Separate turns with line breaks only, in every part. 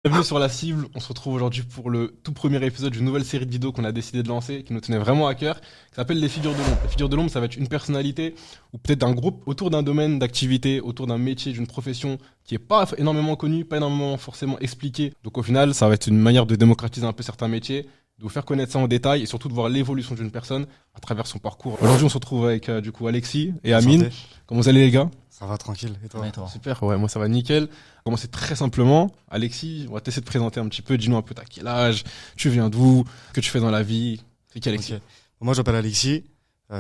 Bienvenue sur La Cible, on se retrouve aujourd'hui pour le tout premier épisode d'une nouvelle série de vidéos qu'on a décidé de lancer, qui nous tenait vraiment à cœur, qui s'appelle Les Figures de l'Ombre. Les Figures de l'Ombre, ça va être une personnalité ou peut-être un groupe autour d'un domaine d'activité, autour d'un métier, d'une profession qui est pas énormément connue, pas énormément forcément expliquée. Donc au final, ça va être une manière de démocratiser un peu certains métiers, de vous faire connaître ça en détail et surtout de voir l'évolution d'une personne à travers son parcours. Aujourd'hui, on se retrouve avec du coup Alexis et Amine.
Santé.
Comment vous allez les gars?
Ça va tranquille. Et toi?
Ouais, toi.
Super, ouais, moi ça va nickel. On va commencer très simplement. Alexis, on va t'essayer de te présenter un petit peu. Dis-nous un peu t'as quel âge, tu viens d'où, ce que tu fais dans la vie. C'est qui Alexis?
Ok. Moi, j'appelle Alexis.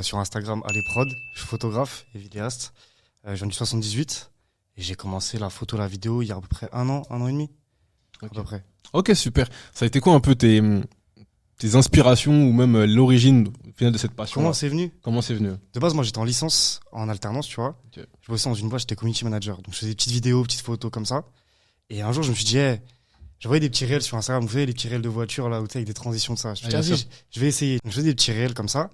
Sur Instagram, Aléprod. Je suis photographe et vidéaste. Je viens du 78. Et j'ai commencé la photo, la vidéo il y a à peu près un an et demi. À
Ok.
peu près.
Ok, super. Ça a été quoi un peu tes inspirations ou même l'origine au final de cette passion?
Comment c'est venu?
Comment c'est venu?
De base, moi, j'étais en licence, en alternance, tu vois.
Ok.
Je bossais dans une boîte, j'étais community manager. Donc, je faisais des petites vidéos, petites photos comme ça. Et un jour, je me suis dit, je voyais des petits réels sur Instagram. Vous savez, les petits réels de voiture, là, où tu sais, avec des transitions de ça. Je me suis dit,
bien
vas-y,
sûr.
je vais essayer. Donc, je faisais des petits réels comme ça.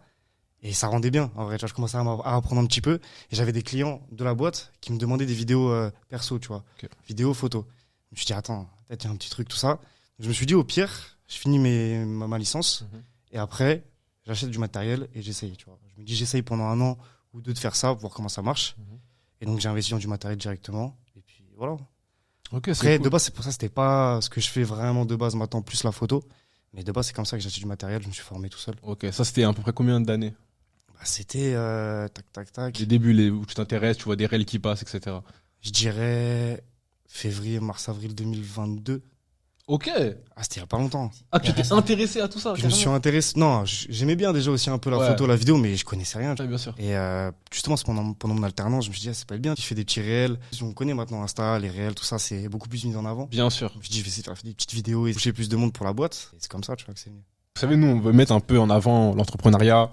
Et ça rendait bien, en vrai. Tu vois, je commençais à apprendre un petit peu. Et j'avais des clients de la boîte qui me demandaient des vidéos perso, tu vois.
Ok.
Vidéos, photos. Je me suis dit, attends, peut-être il y a un petit truc, tout ça. Je me suis dit, au pire, je finis ma licence.
Mhm.
Et après, j'achète du matériel et j'essaye, tu vois. Je me dis, j'essaye pendant un an ou deux de faire ça pour voir comment ça marche.
Mhm.
Et donc, j'ai investi dans du matériel directement. Et puis, voilà.
Ok, c'est
Après,
cool.
de base, c'est pour ça, c'était pas ce que je fais vraiment de base maintenant, plus la photo. Mais de base, c'est comme ça que j'achète du matériel. Je me suis formé tout seul.
Ok, ça c'était à peu près combien d'années?
Bah, c'était tac, tac, tac.
Les débuts, où tu t'intéresses, tu vois des réels qui passent, etc.
Je dirais février, mars, avril 2022.
Ok.
Ah, c'était il y a pas longtemps.
Ah, tu t'es intéressé à tout ça?
Puis je me suis intéressé. Non, j'aimais bien déjà aussi un peu la
Ouais.
photo, la vidéo, mais je connaissais rien.
Ouais, bien sûr.
Et justement, c'est pendant mon alternance, je me suis dit, ah, c'est pas bien. Je fais des petits réels. On connaît maintenant Insta, les réels, tout ça, c'est beaucoup plus mis en avant.
Bien sûr.
Je me suis dit, je vais essayer de faire des petites vidéos et toucher plus de monde pour la boîte. Et c'est comme ça, tu vois, que c'est venu.
Vous savez, nous, on veut mettre un peu en avant l'entrepreneuriat,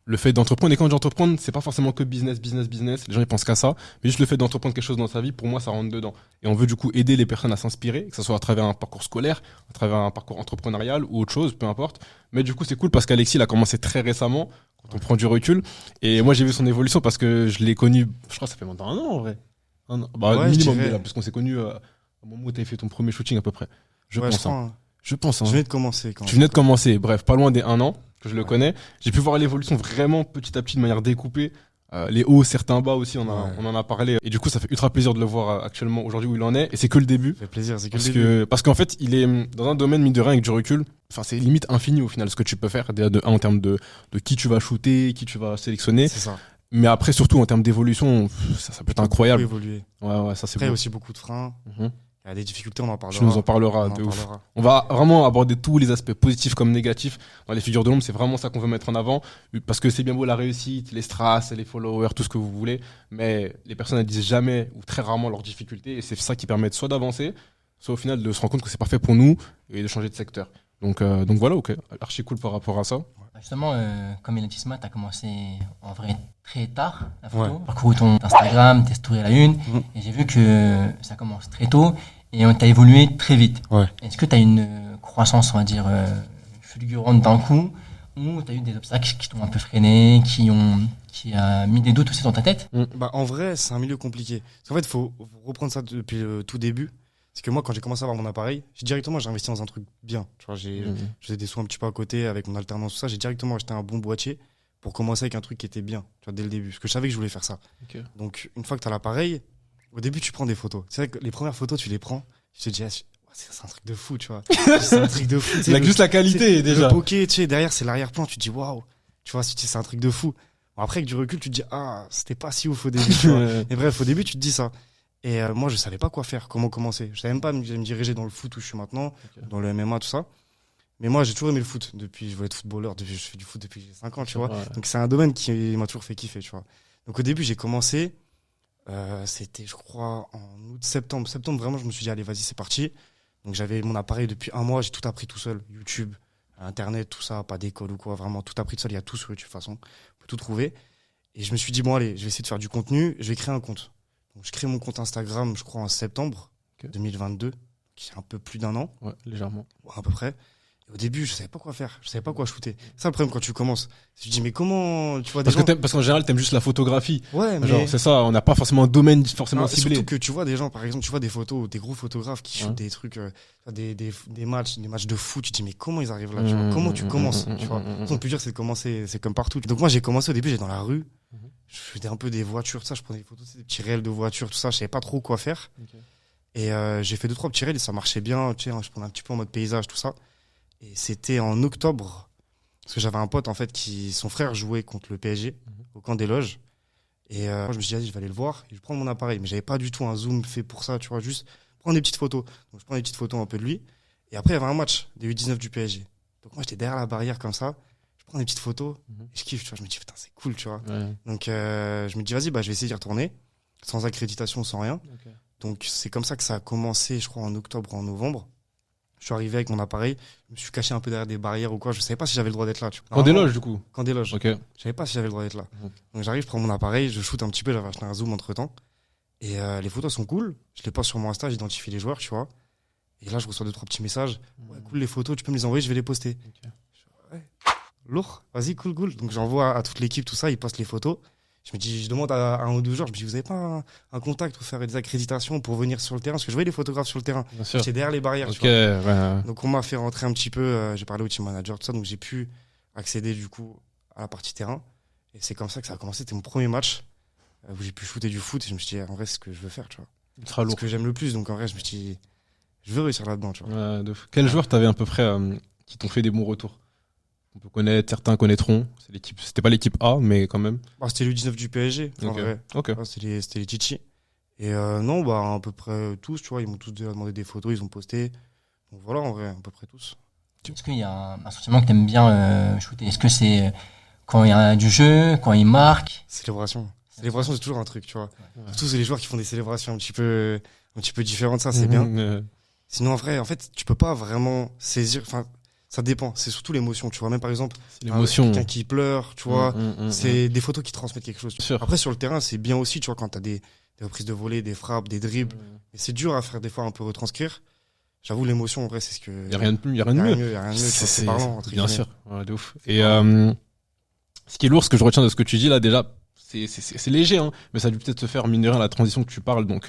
le fait d'entreprendre. Et quand j'entreprends, c'est pas forcément que business, business, business. Les gens, ils pensent qu'à ça. Mais juste le fait d'entreprendre quelque chose dans sa vie, pour moi, ça rentre dedans. Et on veut du coup aider les personnes à s'inspirer, que ce soit à travers un parcours scolaire, à travers un parcours entrepreneurial ou autre chose, peu importe. Mais du coup, c'est cool parce qu'Alexis, il a commencé très récemment, quand on prend du recul. Et moi, j'ai vu son évolution parce que je l'ai connu, je crois que ça fait maintenant un an, en vrai. Un an. Bah,
Ouais, je
minimum,
dirais.
déjà, parce qu'on s'est connus au moment où tu avais fait ton premier shooting, à peu près. Je
Ouais,
pense,
je crois,
hein.
hein.
Je pense, hein.
Je venais de commencer quand
Tu venais de commencer, bref, pas loin des un an que je le
Ouais.
connais. J'ai pu voir l'évolution vraiment petit à petit de manière découpée. Les hauts, certains bas aussi,
Ouais.
on en a parlé. Et du coup, ça fait ultra plaisir de le voir actuellement aujourd'hui où il en est. Et c'est que le début.
Ça fait plaisir, c'est que le début.
Parce qu'en fait, il est dans un domaine, mine de rien, avec du recul. Enfin, c'est limite infini au final ce que tu peux faire. Déjà, en termes de qui tu vas shooter, qui tu vas sélectionner.
C'est ça.
Mais après, surtout en termes d'évolution, ça peut être incroyable.
Beaucoup évolué.
Ouais, ça c'est
Après, il y a
beau.
aussi beaucoup de freins.
Mhm.
Il y a des difficultés, on en parlera.
Tu nous en parleras
On en
de ouf.
parlera.
On va vraiment aborder tous les aspects positifs comme négatifs dans les figures de l'ombre. C'est vraiment ça qu'on veut mettre en avant. Parce que c'est bien beau la réussite, les strass, les followers, tout ce que vous voulez. Mais les personnes ne disent jamais ou très rarement leurs difficultés. Et c'est ça qui permet soit d'avancer, soit au final de se rendre compte que c'est parfait pour nous et de changer de secteur. Donc voilà, ok. Archi cool par rapport à ça.
Justement, comme Elatisma, tu as commencé en vrai très tard la photo.
Ouais.
Parcouru ton Instagram, tes stories à la une. Et j'ai vu que ça commence très tôt et tu as évolué très vite.
Ouais.
Est-ce que tu as une croissance, on va dire, fulgurante d'un coup ou tu as eu des obstacles qui t'ont un peu freiné, qui a mis des doutes aussi dans ta tête?
Bah, en vrai, c'est un milieu compliqué. Parce qu'en fait, faut reprendre ça depuis le tout début. C'est que moi, quand j'ai commencé à avoir mon appareil, directement, j'ai investi dans un truc bien. Tu vois, je faisais des sous un petit peu à côté avec mon alternance, tout ça. J'ai directement acheté un bon boîtier pour commencer avec un truc qui était bien, tu vois, dès le début. Parce que je savais que je voulais faire ça.
Ok.
Donc, une fois que tu as l'appareil, au début, tu prends des photos. C'est vrai que les premières photos, tu les prends. Tu te dis, c'est un truc de fou, tu vois. C'est un truc de fou. Tu sais,
Juste la qualité déjà.
Le bokeh, tu sais, derrière, c'est l'arrière-plan. Tu te dis, waouh. Tu vois, c'est un truc de fou. Bon, après, avec du recul, tu te dis, ah, c'était pas si ouf au début, tu vois. Et bref, au début, tu te dis ça. Et moi, je savais pas quoi faire, comment commencer. Je savais même pas me diriger dans le foot où je suis maintenant, dans le MMA, tout ça. Mais moi, j'ai toujours aimé le foot. Depuis, je voulais être footballeur, je fais du foot depuis que j'ai 5 ans, tu vois.
Ouais.
Donc, c'est un domaine qui m'a toujours fait kiffer, tu vois. Donc, au début, j'ai commencé, c'était, je crois, en août, septembre. Septembre, vraiment, je me suis dit, allez, vas-y, c'est parti. Donc, j'avais mon appareil depuis un mois, j'ai tout appris tout seul. YouTube, Internet, tout ça, pas d'école ou quoi. Vraiment, tout appris tout seul. Il y a tout sur YouTube, de toute façon. On peut tout trouver. Et je me suis dit, bon, allez, je vais essayer de faire du contenu, je vais créer un compte. Donc, je crée mon compte Instagram, je crois, en septembre
Ok.
2022, qui est un peu plus d'un an,
Ouais, légèrement.
à peu près. Et au début, je savais pas quoi faire, je savais pas quoi shooter. C'est ça le problème quand tu commences. Tu te dis, mais comment, tu vois, des gens...
Parce qu'en général, t'aimes juste la photographie.
Ouais, mais...
Genre, c'est ça, on n'a pas forcément un domaine forcément
Non,
ciblé.
surtout que tu vois des gens, par exemple, tu vois des photos, des gros photographes qui shootent des trucs, des matchs de foot. Tu te dis, mais comment ils arrivent là, tu vois, comment tu commences, tu vois. Le plus dur, c'est de commencer, c'est comme partout. Donc moi, j'ai commencé au début, j'étais dans la rue, je faisais un peu des voitures, tout ça, je prenais des photos, des petits réels de voitures, tout ça, je savais pas trop quoi faire.
Okay.
Et j'ai fait 2-3 petits réels et ça marchait bien, tu sais, je prenais un petit peu en mode paysage, tout ça. Et c'était en octobre, parce que j'avais un pote, en fait, son frère jouait contre le PSG, au camp des loges. Et moi, je me suis dit, vas-y, je vais aller le voir et je prends mon appareil. Mais j'avais pas du tout un zoom fait pour ça, tu vois, juste prendre des petites photos. Donc, je prends des petites photos un peu de lui. Et après, il y avait un match des U19 du PSG. Donc, moi, j'étais derrière la barrière comme ça. Je prends des petites photos et je kiffe, tu vois. Je me dis, putain, c'est cool, tu vois. Ouais. Donc, je me dis, vas-y, je vais essayer d'y retourner, sans accréditation, sans rien. Okay. Donc, c'est comme ça que ça a commencé, je crois, en octobre ou en novembre. Je suis arrivé avec mon appareil, je me suis caché un peu derrière des barrières ou quoi, je savais pas si j'avais le droit d'être là.
Camp des loges, du coup.
Camp des loges.
Ok.
Je savais pas si j'avais le droit d'être là. Donc j'arrive, je prends mon appareil, je shoot un petit peu, j'avais acheté un zoom entre temps. Et les photos sont cool. Je les poste sur mon Insta, j'identifie les joueurs, tu vois. Et là, je reçois 2-3 petits messages. Ouais, cool les photos, tu peux me les envoyer, je vais les poster. Okay. Ouais. Lourd, vas-y, cool. Donc j'envoie à toute l'équipe tout ça, ils postent les photos. Je demande à un ou deux joueurs, je me dis, vous avez pas un contact pour faire des accréditations pour venir sur le terrain? Parce que je voyais les photographes sur le terrain. J'étais derrière les barrières.
Okay,
tu vois.
ouais.
Donc on m'a fait rentrer un petit peu, j'ai parlé au team manager, tout ça, donc j'ai pu accéder du coup à la partie terrain. Et c'est comme ça que ça a commencé. C'était mon premier match où j'ai pu shooter du foot. Et je me suis dit, en vrai, c'est ce que je veux faire, tu vois. C'est ce que j'aime le plus. Donc en vrai, je me suis dit, je veux réussir là-dedans, tu vois.
Quels joueurs t'avais à peu près qui t'ont fait des bons retours? On peut connaître, certains connaîtront. C'était pas l'équipe A, mais quand même.
C'était le 19 du PSG, en vrai.
Okay.
C'était les Chichi. Et non, à peu près tous, tu vois, ils m'ont tous demandé des photos, ils ont posté. Donc voilà, en vrai, à peu près tous.
Est-ce qu'il y a un sentiment que t'aimes bien shooter? Est-ce que c'est quand il y a du jeu, quand il marque?
Célébration, c'est toujours un truc, tu vois. Ouais. Surtout, c'est les joueurs qui font des célébrations un petit peu différentes, ça, c'est bien. Sinon, en vrai, en fait, tu peux pas vraiment saisir... Ça dépend, c'est surtout l'émotion, tu vois. Même par exemple, quelqu'un qui pleure, tu vois, c'est des photos qui transmettent quelque chose. Après, sur le terrain, c'est bien aussi, tu vois, quand t'as des reprises de volée, des frappes, des dribbles. Mais c'est dur à faire des fois un peu retranscrire. J'avoue, l'émotion, en vrai, c'est ce que.
Il n'y a rien de mieux.
C'est parlant, entre
bien sûr, de ouf. Et ce qui est lourd, ce que je retiens de ce que tu dis là, déjà, c'est léger, hein, mais ça a dû peut-être se faire, mine de rien, la transition que tu parles. Donc,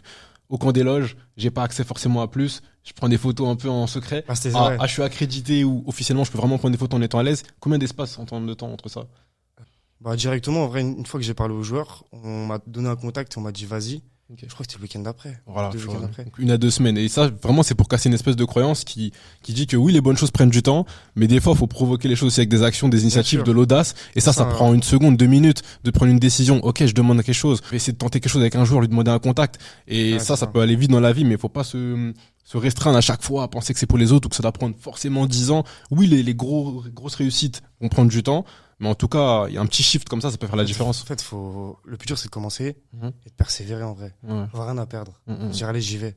au camp des loges, j'ai pas accès forcément à plus. Je prends des photos un peu en secret. Je suis accrédité ou officiellement, je peux vraiment prendre des photos en étant à l'aise. Combien d'espace en temps de temps entre ça?
Directement, en vrai, une fois que j'ai parlé aux joueurs, on m'a donné un contact et on m'a dit vas-y. Okay. Je crois que c'était le week-end d'après.
Voilà, donc 1 à 2 semaines. Et ça, vraiment, c'est pour casser une espèce de croyance qui dit que oui, les bonnes choses prennent du temps, mais des fois, il faut provoquer les choses aussi avec des actions, des initiatives, de l'audace. Et ça prend 1 seconde, 2 minutes de prendre une décision. Ok, je demande quelque chose. Je vais essayer de tenter quelque chose avec un joueur, lui demander un contact. Et ça peut aller vite dans la vie, mais il faut pas se restreindre à chaque fois à penser que c'est pour les autres ou que ça doit prendre forcément 10 ans. Oui, les grosses réussites vont prendre du temps. Mais en tout cas, il y a un petit shift comme ça peut faire la différence.
En fait, le plus dur, c'est de commencer et de persévérer en vrai. Faut rien à perdre. Dire, allez, j'y vais.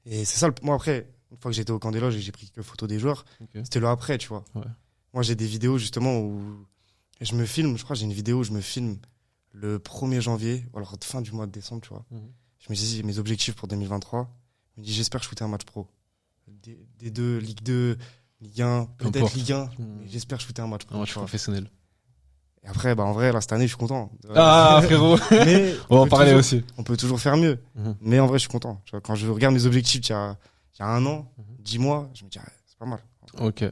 Et c'est ça, moi après, une fois que j'étais au camp des loges et que j'ai pris quelques photos des joueurs, c'était le après, tu vois. Moi, j'ai des vidéos justement où je me filme, je crois que j'ai une vidéo où je me filme le 1er janvier, ou alors fin du mois de décembre, tu vois. Je me dis mes objectifs pour 2023. Je me dis, j'espère shooter un match pro. Des deux, Ligue 2, Ligue 1, peut-être Ligue 1, mais j'espère shooter un match pro.
Un match professionnel.
Et après, en vrai, là, cette année, je suis content.
Frérot. Mais on va en parler aussi.
On peut toujours faire mieux. Mais en vrai, je suis content. Tu vois, quand je regarde mes objectifs il y a 1 an, 10 mois, je me dis, c'est pas mal.
Ok.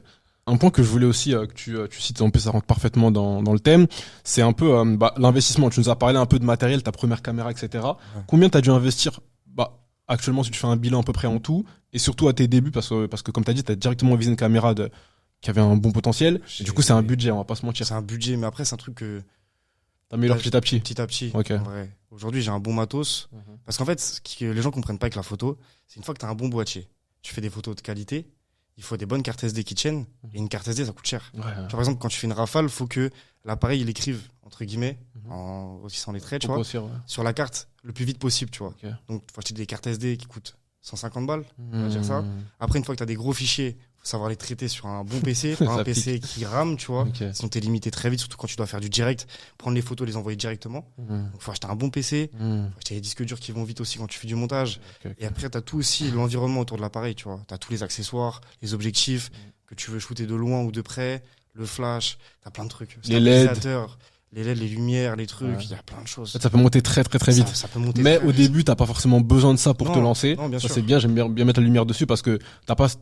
Un point que je voulais aussi que tu cites, en plus ça rentre parfaitement dans le thème, c'est un peu l'investissement. Tu nous as parlé un peu de matériel, ta première caméra, etc. Ouais. Combien tu as dû investir actuellement, si tu fais un bilan à peu près en tout, et surtout à tes débuts, parce que comme tu as dit, tu as directement visé une caméra qui avait un bon potentiel. Et du coup, c'est un budget, on va pas se mentir.
C'est un budget, mais après, c'est un truc que
t'améliores petit à petit.
Petit à petit.
Okay.
En vrai. Aujourd'hui, j'ai un bon matos. Parce qu'en fait, ce que les gens comprennent pas avec la photo, c'est une fois que tu as un bon boîtier, tu fais des photos de qualité, il faut des bonnes cartes SD qui tiennent. Et une carte SD, ça coûte cher. Genre, par exemple, quand tu fais une rafale, il faut que l'appareil il écrive, entre guillemets, aussi sans les traits, tu vois, sur la carte le plus vite possible, tu vois. Okay. Donc, il faut acheter des cartes SD qui coûtent 150 balles, on va dire ça. Après, une fois que tu as des gros fichiers, faut savoir les traiter sur un bon PC, pas un PC qui rame, tu vois. Sinon, t'es limité très vite, surtout quand tu dois faire du direct, prendre les photos, les envoyer directement. Donc, faut acheter un bon PC, faut acheter des disques durs qui vont vite aussi quand tu fais du montage. Et après, t'as tout aussi l'environnement autour de l'appareil, tu vois. T'as tous les accessoires, les objectifs. que tu veux shooter de loin ou de près, le flash, t'as plein de trucs.
Les LED.
Stabilisateur, les LED, les lumières, les trucs, il y a plein de choses.
Ça peut monter très très très vite.
Ça peut monter
Mais
très
au
vite.
début, t'as pas forcément besoin de ça pour te
Non,
lancer.
non, bien
Ça
sûr.
c'est bien, j'aime bien mettre la lumière dessus parce que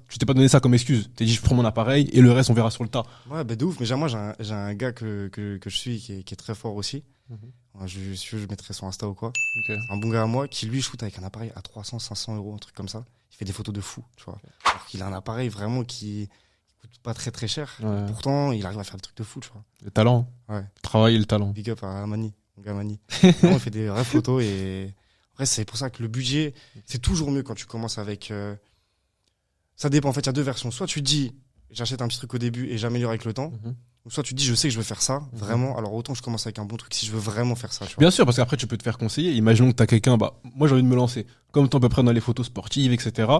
tu t'es pas donné ça comme excuse. T'es dit je prends mon appareil et le reste on verra sur le tas.
Ouais, bah de ouf. Mais moi, j'ai un gars que je suis qui est très fort aussi. Ouais, je mettrai son Insta ou quoi.
Ok.
Un bon gars à moi qui lui shoot avec un appareil à 300, 500 euros, un truc comme ça. Il fait des photos de fou, tu vois. Alors qu'il a un appareil vraiment qui coûte pas très très cher.
Ouais.
Pourtant, il arrive à faire des trucs de fou, tu vois.
Le talent.
Ouais.
Le travail et le talent.
Big up à Mani, mon gars Mani. Vraiment, il fait des vraies photos et après, c'est pour ça que le budget, c'est toujours mieux quand tu commences avec. Ça dépend. En fait, il y a deux versions. Soit tu te dis, j'achète un petit truc au début et j'améliore avec le temps. Ou soit tu te dis, je sais que je veux faire ça, vraiment. Alors autant je commence avec un bon truc si je veux vraiment faire ça. Tu vois.
Bien sûr, parce qu'après tu peux te faire conseiller. Imaginons que t'as quelqu'un, moi j'ai envie de me lancer. Comme toi à peu près dans les photos sportives, etc.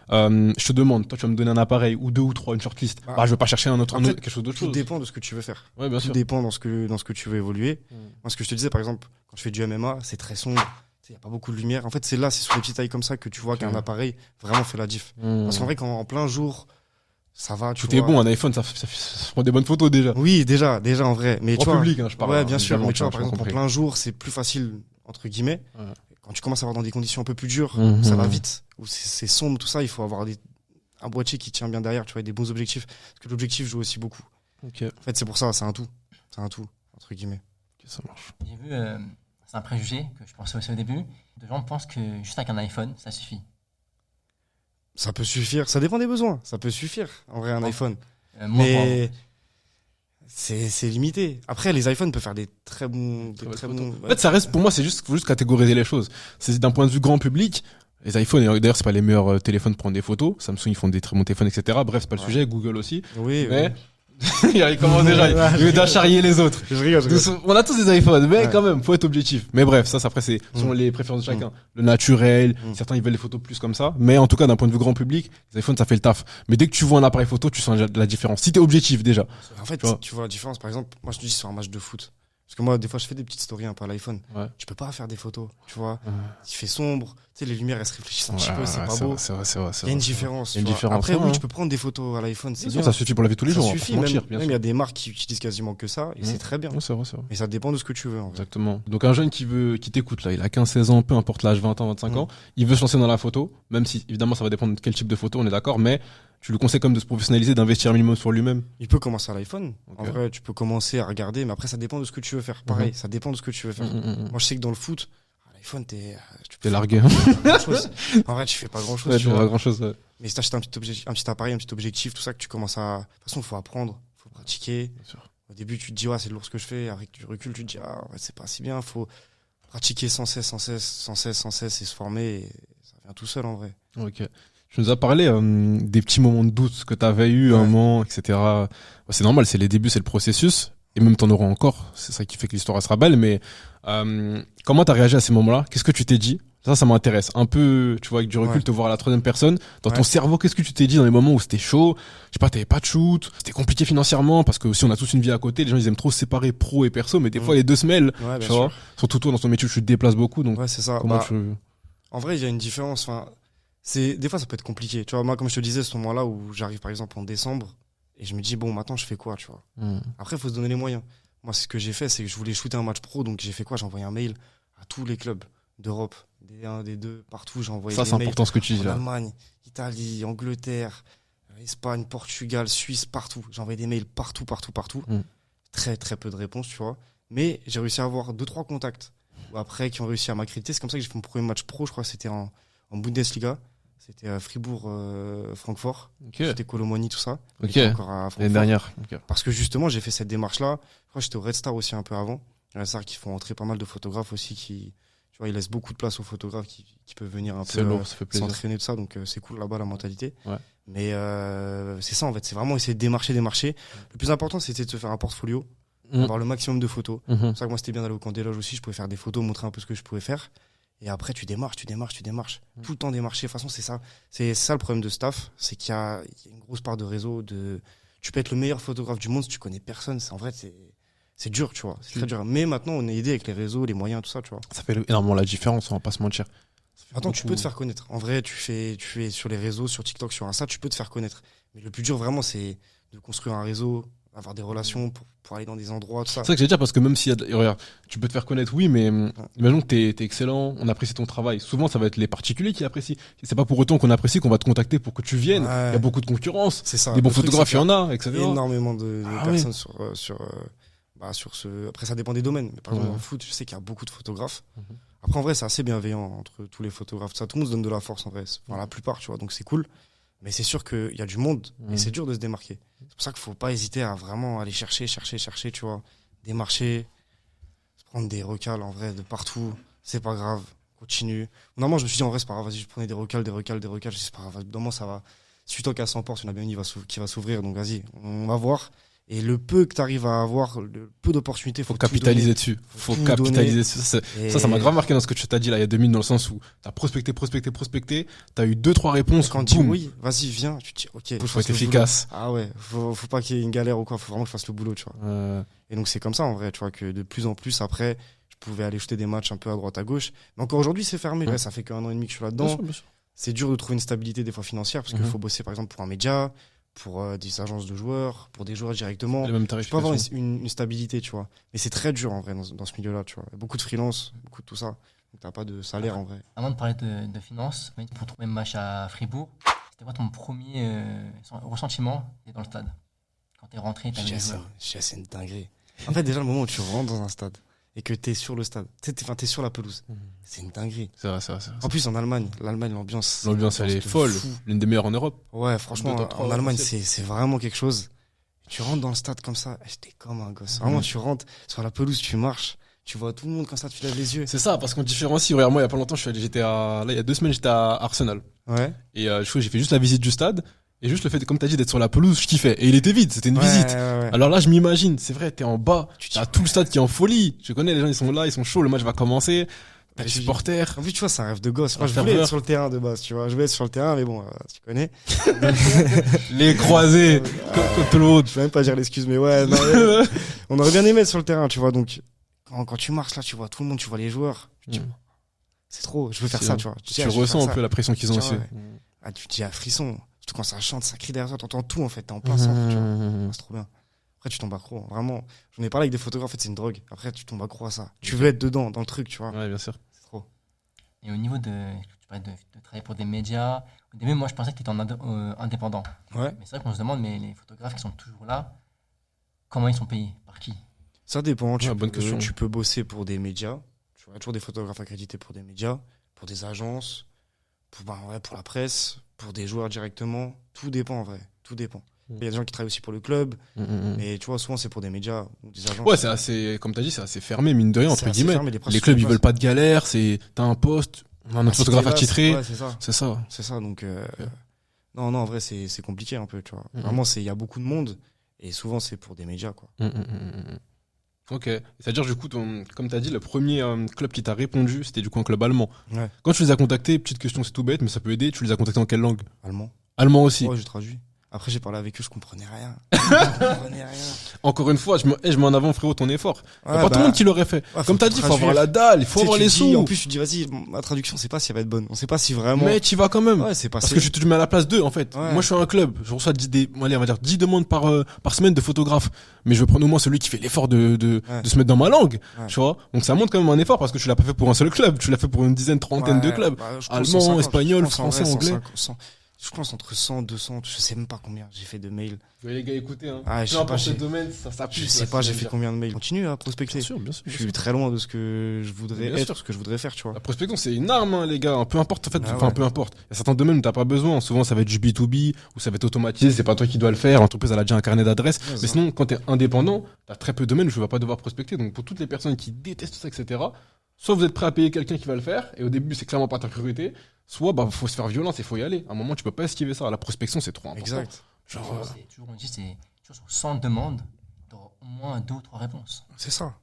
Je te demande, toi tu vas me donner un appareil ou 2 ou 3, une shortlist.
Ah.
Je vais pas chercher
Après,
quelque chose d'autre
Tout
chose.
dépend de ce que tu veux faire.
Ouais, bien
Tout
sûr.
dépend dans ce que tu veux évoluer. Moi, ce que je te disais, par exemple, quand je fais du MMA, c'est très sombre. Il n'y a pas beaucoup de lumière. En fait, c'est sur les petits tailles comme ça que tu vois qu'un appareil vraiment fait la diff. Parce qu'en vrai, quand en plein jour, ça va.
Tout est bon, un iPhone, ça prend des bonnes photos déjà.
Oui, déjà en vrai. Mais tu
En
vois,
public, je parle.
ouais, bien sûr.
évidemment,
Mais tu vois,
tu
par
m'as
exemple, en
compris.
plein jour, c'est plus facile, entre guillemets.
Ouais.
Quand tu commences à avoir dans des conditions un peu plus dures,
Mhm.
ça va vite, où c'est sombre, tout ça, il faut avoir un boîtier qui tient bien derrière, tu vois, et des bons objectifs. Parce que l'objectif joue aussi beaucoup.
Ok,
En fait, c'est pour ça, c'est un tout. C'est un tout, entre guillemets.
ça marche.
J'ai vu, c'est un préjugé que je pensais aussi au début. De gens pensent que juste avec un iPhone, ça suffit.
Ça peut suffire, ça dépend des besoins. Ça peut suffire, en vrai, un
Ouais.
iPhone.
Moi,
Mais c'est limité. Après, les iPhones peuvent faire des très bons.
En fait, ça reste, pour moi, faut juste catégoriser les choses. C'est d'un point de vue grand public. Les iPhones, et d'ailleurs, c'est pas les meilleurs téléphones pour prendre des photos. Samsung, ils font des très bons téléphones, etc. Bref, c'est pas le
Ouais.
sujet. Google aussi.
Oui,
Mais, il commence déjà. Il veut déjà charrier les autres.
Je rigole.
On a tous des iPhones, mais
Ouais.
quand même, faut être objectif. Mais bref, ça après, c'est selon les préférences de chacun. Le naturel, certains, ils veulent les photos plus comme ça. Mais en tout cas, d'un point de vue grand public, les iPhones, ça fait le taf. Mais dès que tu vois un appareil photo, tu sens la différence. Si t'es objectif, déjà.
En fait,
Tu
tu
vois.
vois la différence. Par exemple, moi, je te dis sur un match de foot. Parce que moi, des fois, je fais des petites stories un peu à l'iPhone.
Ouais.
Tu peux pas faire des photos, tu vois. Il fait sombre. Tu sais, les lumières, elles se réfléchissent un petit peu, c'est pas
c'est
beau.
vrai, c'est vrai, c'est vrai.
Il y a une différence.
Il y a une
tu vois.
différence,
Après,
ouais,
oui,
hein.
tu peux prendre des photos à l'iPhone, c'est
Bien
bien.
sûr, ça suffit pour la vie de tous les
Ça
jours. On va
suffit,
pas se mentir,
même
bien
il
sûr.
y a des marques qui utilisent quasiment que ça, et c'est très bien.
Ouais, c'est vrai, c'est vrai.
Mais ça dépend de ce que tu veux, en vrai.
Exactement. Donc un jeune qui t'écoute là, il a 15-16 ans, peu importe l'âge, 20 ans, 25 ans, il veut se lancer dans la photo, même si évidemment ça va dépendre de quel type de photo, on est d'accord, mais tu lui conseilles quand même de se professionnaliser, d'investir un minimum sur lui-même.
Il peut commencer à l'iPhone. En
Ok.
vrai, tu peux commencer à regarder, mais après, ça dépend de ce que tu veux faire. Pareil, ça dépend de ce que tu veux faire. Moi, je sais que dans le foot, à l'iPhone, tu
T'es largué.
fais pas grand-chose. En vrai, tu fais pas grand-chose.
Ouais,
tu
tu
vois.
vois grand chose.
Mais si t'achètes un petit appareil, un petit objectif, tout ça, que tu commences à. De toute façon, il faut apprendre, il faut pratiquer.
Bien sûr.
Au début, tu te dis, ouais, c'est lourd ce que je fais. Avec du recul, tu te dis, ah, ouais, c'est pas si bien. Il faut pratiquer sans cesse et se former. Et ça vient tout seul, en vrai.
Ok. Tu nous as parlé des petits moments de doute que tu avais eu, un
Ouais.
moment, etc. Ouais, c'est normal, c'est les débuts, c'est le processus. Et même t'en auras encore. C'est ça qui fait que l'histoire elle sera belle. Mais comment t'as réagi à ces moments-là? Qu'est-ce que tu t'es dit? Ça m'intéresse. Un peu, tu vois, avec du recul,
Ouais.
te voir à la troisième personne. Dans ton
Ouais.
cerveau, qu'est-ce que tu t'es dit dans les moments où c'était chaud? Je sais pas, t'avais pas de shoot, c'était compliqué financièrement, parce que aussi on a tous une vie à côté. Les gens, ils aiment trop séparer pro et perso, mais des fois les deux se mêlent.
Ouais,
Tu
bien
vois?
sûr.
Surtout toi, dans ton métier, tu te déplaces beaucoup. Donc,
Ouais, c'est ça.
comment
Bah,
tu.
En vrai, il y a une différence. Enfin, des fois, ça peut être compliqué. Tu vois, moi, comme je te disais, ce moment-là où j'arrive, par exemple, en décembre, et je me dis, bon, maintenant, je fais quoi, tu vois. Après, il faut se donner les moyens. Moi, ce que j'ai fait, c'est que je voulais shooter un match pro, donc j'ai fait quoi? J'ai envoyé un mail à tous les clubs d'Europe, des 1, des 2, partout. J'ai envoyé
Ça,
des
c'est
mails
important ce que tu dis
en
là.
Allemagne, Italie, Angleterre, Espagne, Portugal, Suisse, partout. J'ai envoyé des mails partout. Très, très peu de réponses, tu vois. Mais j'ai réussi à avoir 2-3 contacts. Ou après, qui ont réussi à m'accréditer. C'est comme ça que j'ai fait mon premier match pro, je crois que c'était en Bundesliga. C'était à Fribourg-Francfort.
Ok.
C'était Colomoni, tout ça.
Ok.
J'étais encore à Francfort.
L'année dernière. Ok.
Parce que justement, j'ai fait cette démarche-là. Je crois que j'étais au Red Star aussi un peu avant. Red Star qui font entrer pas mal de photographes aussi qui, tu vois, ils laissent beaucoup de place aux photographes qui peuvent venir un
C'est
peu
lourd, ça fait plaisir.
s'entraîner tout ça. Donc c'est cool là-bas la mentalité.
Ouais.
Mais c'est ça en fait, c'est vraiment essayer de démarcher. Le plus important, c'était de se faire un portfolio, avoir le maximum de photos. C'est pour ça que moi c'était bien d'aller au camp des loges aussi. Je pouvais faire des photos, montrer un peu ce que je pouvais faire. Et après, tu démarches. Tout le temps démarcher. De toute façon, c'est ça. C'est ça le problème de staff. C'est qu'il y a une grosse part de réseau. Tu peux être le meilleur photographe du monde si tu connais personne. En vrai, c'est dur, tu vois. C'est très dur. Mais maintenant, on est aidé avec les réseaux, les moyens, tout ça, tu vois.
Ça fait énormément la différence, on va pas se mentir.
Attends, tu peux te faire connaître. En vrai, tu es sur les réseaux, sur TikTok, sur Insta, tu peux te faire connaître. Mais le plus dur, vraiment, c'est de construire un réseau, avoir des relations pour aller dans des endroits, tout ça.
C'est ça que j'allais dire, parce que même si regarde, tu peux te faire connaître, oui, mais imaginons que t'es excellent, on apprécie ton travail. Souvent, ça va être les particuliers qui apprécient. C'est pas pour autant qu'on apprécie qu'on va te contacter pour que tu viennes.
Ouais.
Il y a beaucoup de concurrence.
C'est ça.
Des bons
Le truc,
photographes, il
c'est
y en a, etc.
qu'il y a énormément de
Ah
personnes sur ce. Après, ça dépend des domaines. Mais par exemple,
Ouais.
dans le foot, je sais qu'il y a beaucoup de photographes.
Mhm.
Après, en vrai, c'est assez bienveillant entre tous les photographes. Ça, tout le monde se donne de la force, en vrai. Enfin, la plupart, tu vois. Donc, c'est cool. Mais c'est sûr qu'il y a du monde
Mhm.
et c'est dur de se démarquer. C'est pour ça qu'il faut pas hésiter à vraiment aller chercher, tu vois. Démarcher, se prendre des recals, en vrai, de partout. C'est pas grave. Continue. Normalement, je me suis dit, en vrai, c'est pas grave. Vas-y, je prenais des recals. Je dis, c'est pas grave. Normalement, ça va. Suite au cas 100 portes, il y en a bien une qui va s'ouvrir. Donc, vas-y, on va voir. Et le peu que tu arrives à avoir, le peu d'opportunités,
Faut
tout
capitaliser
donner.
dessus. Faut
tout
capitaliser
donner.
dessus.
Et-
Ça m'a grave marqué dans ce que tu t'as dit là il y a 2 minutes, dans le sens où t'as prospecté. T'as eu 2-3 réponses.
Quand tu dis
boum.
oui, vas-y, viens. Tu te dis, ok.
Faut
je fasse
être
le
efficace.
boulot. Ah ouais, faut pas qu'il y ait une galère ou quoi. Faut vraiment que je fasse le boulot, tu vois. Et donc, c'est comme ça, en vrai, tu vois, que de plus en plus, après, je pouvais aller jeter des matchs un peu à droite, à gauche. Mais encore aujourd'hui, c'est fermé.
Ouais.
Ouais, ça fait qu'un an et demi que je suis
Bien
là-dedans.
sûr, bien sûr.
C'est dur de trouver une stabilité, des fois, financière, parce qu'il
Mhm.
faut bosser, par exemple, pour un média, pour des agences de joueurs, pour des joueurs directement.
Les mêmes
Tu peux avoir
tarifications.
une stabilité, tu vois. Mais c'est très dur, en vrai, dans ce milieu-là, tu vois. Il y a beaucoup de freelance, beaucoup de tout ça. Donc, t'as pas de salaire, en vrai.
Avant de parler de finances, pour trouver le match à Fribourg, c'était quoi ton premier ressentiment dans le stade? Quand t'es rentré, t'avais les joueurs.
C'est une dinguerie. En fait, déjà, le moment où tu rentres dans un stade et que t'es sur le stade, tu sais, t'es sur la pelouse,
Mhm.
c'est une dinguerie.
C'est vrai.
En plus, en Allemagne, l'ambiance.
L'ambiance, elle est
de
folle.
fou.
L'une des meilleures en Europe.
Ouais, franchement,
Deux, trois,
en Allemagne,
facile.
c'est vraiment quelque chose. Tu rentres dans le stade comme ça, j'étais comme un gosse.
Mhm.
Vraiment, tu rentres sur la pelouse, tu marches, tu vois tout le monde comme ça, tu lèves les yeux.
C'est ça, parce qu'on différencie. Regarde, moi, il y a pas longtemps, il y a 2 semaines, j'étais à Arsenal.
Ouais.
Et j'ai fait juste la visite du stade. Et juste le fait, comme t'as dit, d'être sur la pelouse, je kiffais. Et il était vide, c'était une visite.
Ouais.
Alors là, je m'imagine, c'est vrai, t'es en bas,
Tu
t'as
dis,
tout le stade qui est en folie. Je connais, les gens, ils sont là, ils sont chauds, le match va commencer. T'as les
tu dis-
supporters.
En plus, tu vois, c'est un rêve de gosse. Moi,
Un
je voulais
ferveur.
être sur le terrain de base, tu vois. Je voulais être sur le terrain, mais bon, tu connais.
Les croisés, comme tout le monde.
Je vais même pas dire l'excuse, mais ouais, non, ouais. On aurait bien aimé être sur le terrain, tu vois. Donc, quand tu marches là, tu vois tout le monde, tu vois les joueurs. Tu te dis, c'est trop, je veux faire
C'est
ça,
vrai.
tu vois.
Tu
dis, ah, je veux
ressens
faire
un
ça.
peu la pression qu'ils ont
Tiens,
aussi.
ouais. Ah, tu te dis à frisson. Surtout quand ça chante, ça crie derrière toi, t'entends tout en fait, t'es en plein centre, tu vois. C'est trop bien. Après, tu tombes accro, vraiment. J'en ai parlé avec des photographes, en fait, c'est une drogue. Après, tu tombes accro à ça. Tu veux être dedans, dans le truc, tu vois.
Ouais, bien sûr.
C'est trop.
Et au niveau tu parlais de travailler pour des médias, au début, moi, je pensais que tu étais indépendant.
Ouais.
Mais c'est vrai qu'on se demande, mais les photographes qui sont toujours là, comment ils sont payés? Par qui?
Ça dépend.
Bonne question.
Tu peux bosser pour des médias. Tu vois, il y a toujours des photographes accrédités pour des médias, pour des agences, pour la presse, pour des joueurs directement. Tout dépend, en vrai. Tout dépend. Il y a des gens qui travaillent aussi pour le club, mais tu vois, souvent, c'est pour des médias ou des agences.
Ouais, c'est assez, comme t'as dit, c'est assez fermé, mine de rien,
C'est
entre
assez
guillemets.
fermé, les presses
Les
sont
clubs, ils
sur
veulent
place.
pas de galère, t'as un poste, on a
Ah,
notre
si
photographe
t'es là,
attitré.
Ouais, c'est ça.
C'est ça.
C'est ça, donc non, en vrai, c'est compliqué un peu, tu vois.
Mhm.
Vraiment, il y a beaucoup de monde, et souvent, c'est pour des médias, quoi.
Ok. C'est-à-dire, du coup, comme t'as dit, le premier club qui t'a répondu, c'était du coup un club allemand.
Ouais.
Quand tu les as contactés, petite question, c'est tout bête, mais ça peut aider, tu les as contactés en quelle langue?
Allemand.
Allemand aussi.
Ouais, j'ai traduit. Après, j'ai parlé avec eux, je comprenais rien. Je comprenais rien.
Encore une fois, je mets en avant, frérot, ton effort. Y a
Ouais,
pas tout le monde qui l'aurait fait.
ouais,
Comme t'as
tout
dit, il faut avoir
traduire.
la dalle, il faut
Tu sais,
avoir
tu
les
te dis-
sous.
En plus, tu te dis, vas-y, ma traduction, on sait pas si elle va être bonne. On sait pas si vraiment.
Mais tu vas quand même.
Ouais, c'est passé.
Parce que tu te mets à la place d'eux, en fait.
Ouais.
Moi, je suis un club. Je reçois allez, on va dire 10 demandes par semaine de photographes. Mais je veux prendre au moins celui qui fait l'effort de se mettre dans ma langue.
Ouais.
Tu vois? Donc, ça montre quand même un effort parce que tu l'as pas fait pour un seul club. Tu l'as fait pour une dizaine, trentaine de
Ouais,
clubs.
bah, je pense
Allemand,
150,
espagnol,
je pense en
français,
vrai,
anglais.
100, je pense entre 100, 200, je sais même pas combien j'ai fait de mails.
Ouais, les gars, écoutez, hein.
Ah, je
Peu
sais
importe
pas,
le
j'ai-
domaine, ça
Je
pue,
sais
ça,
pas,
c'est
j'ai
bien
fait
dire.
combien de mails. Continue à prospecter.
Bien sûr, bien sûr.
Je
bien
suis
sûr.
très loin de ce que je voudrais
Bien
être,
sûr.
ce que je voudrais faire, tu vois.
La prospection, c'est une arme, hein, les gars. Peu importe, en fait.
Ah
Enfin,
ouais.
peu importe. Il y a certains domaines où t'as pas besoin. Souvent, ça va être du B2B, ou ça va être automatisé. C'est pas toi qui dois le faire. L'entreprise, elle a déjà un carnet d'adresses.
Ouais,
Mais
ça.
sinon, quand t'es indépendant, t'as très peu de domaines où tu vas pas devoir prospecter. Donc, pour toutes les personnes qui détestent ça, etc., soit vous êtes prêt à payer quelqu'un qui va le faire, et au début, c'est clairement pas ta priorité. Soit, faut se faire violence et faut y aller. À un moment, tu peux pas esquiver ça. La prospection, c'est trop important.
Exact.
Genre,
C'est toujours, on dit, c'est toujours sur 100 demandes, t'auras au moins 2 ou 3 réponses.
C'est ça.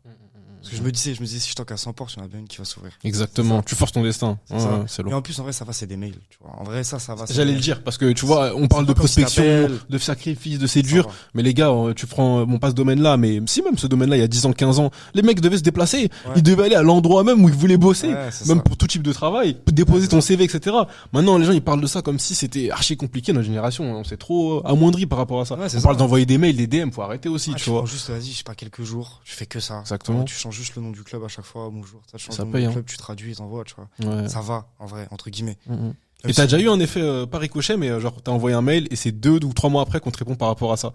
Parce que je me disais, si je toque à 100 portes, il y en a bien une qui va s'ouvrir.
Exactement. Tu forces ton destin.
C'est ça.
C'est
Et
long.
en plus, en vrai, ça va, c'est des mails. Tu vois. En vrai, ça va.
J'allais le dire parce que tu vois, on parle de
pas comme si
prospection,
t'appelles.
de sacrifice, de c'est
Ça
dur.
va.
Mais les gars, tu prends, bon, pas ce domaine-là, mais si même ce domaine-là, il y a 10 ans, 15 ans, les mecs devaient se déplacer.
Ouais.
Ils devaient aller à l'endroit même où ils voulaient bosser.
Ouais, c'est
Même
ça.
pour tout type de travail, déposer
Ouais,
ton
c'est
CV, etc. Maintenant, les gens, ils parlent de ça comme si c'était archi compliqué, notre génération. On s'est trop amoindri par rapport à ça.
Ouais, c'est
On
ça.
parle d'envoyer des mails, des DM, faut arrêter aussi,
Ah,
tu
tu
vois.
prends juste, vas-y, je sais pas, quelques jours, tu fais que ça.
Exactement.
Tu changes juste le nom du club à chaque fois, bonjour. Ça change
Ça
le nom
paye,
du
hein.
club, tu traduis, t'envoies, tu vois.
Ouais.
Ça va, en vrai, entre guillemets.
Mm, mm.
Même
Et t'as
si-
déjà eu un effet, pas ricochet, mais genre, t'as envoyé un mail et c'est 2 ou 3 mois après qu'on te répond par rapport à ça.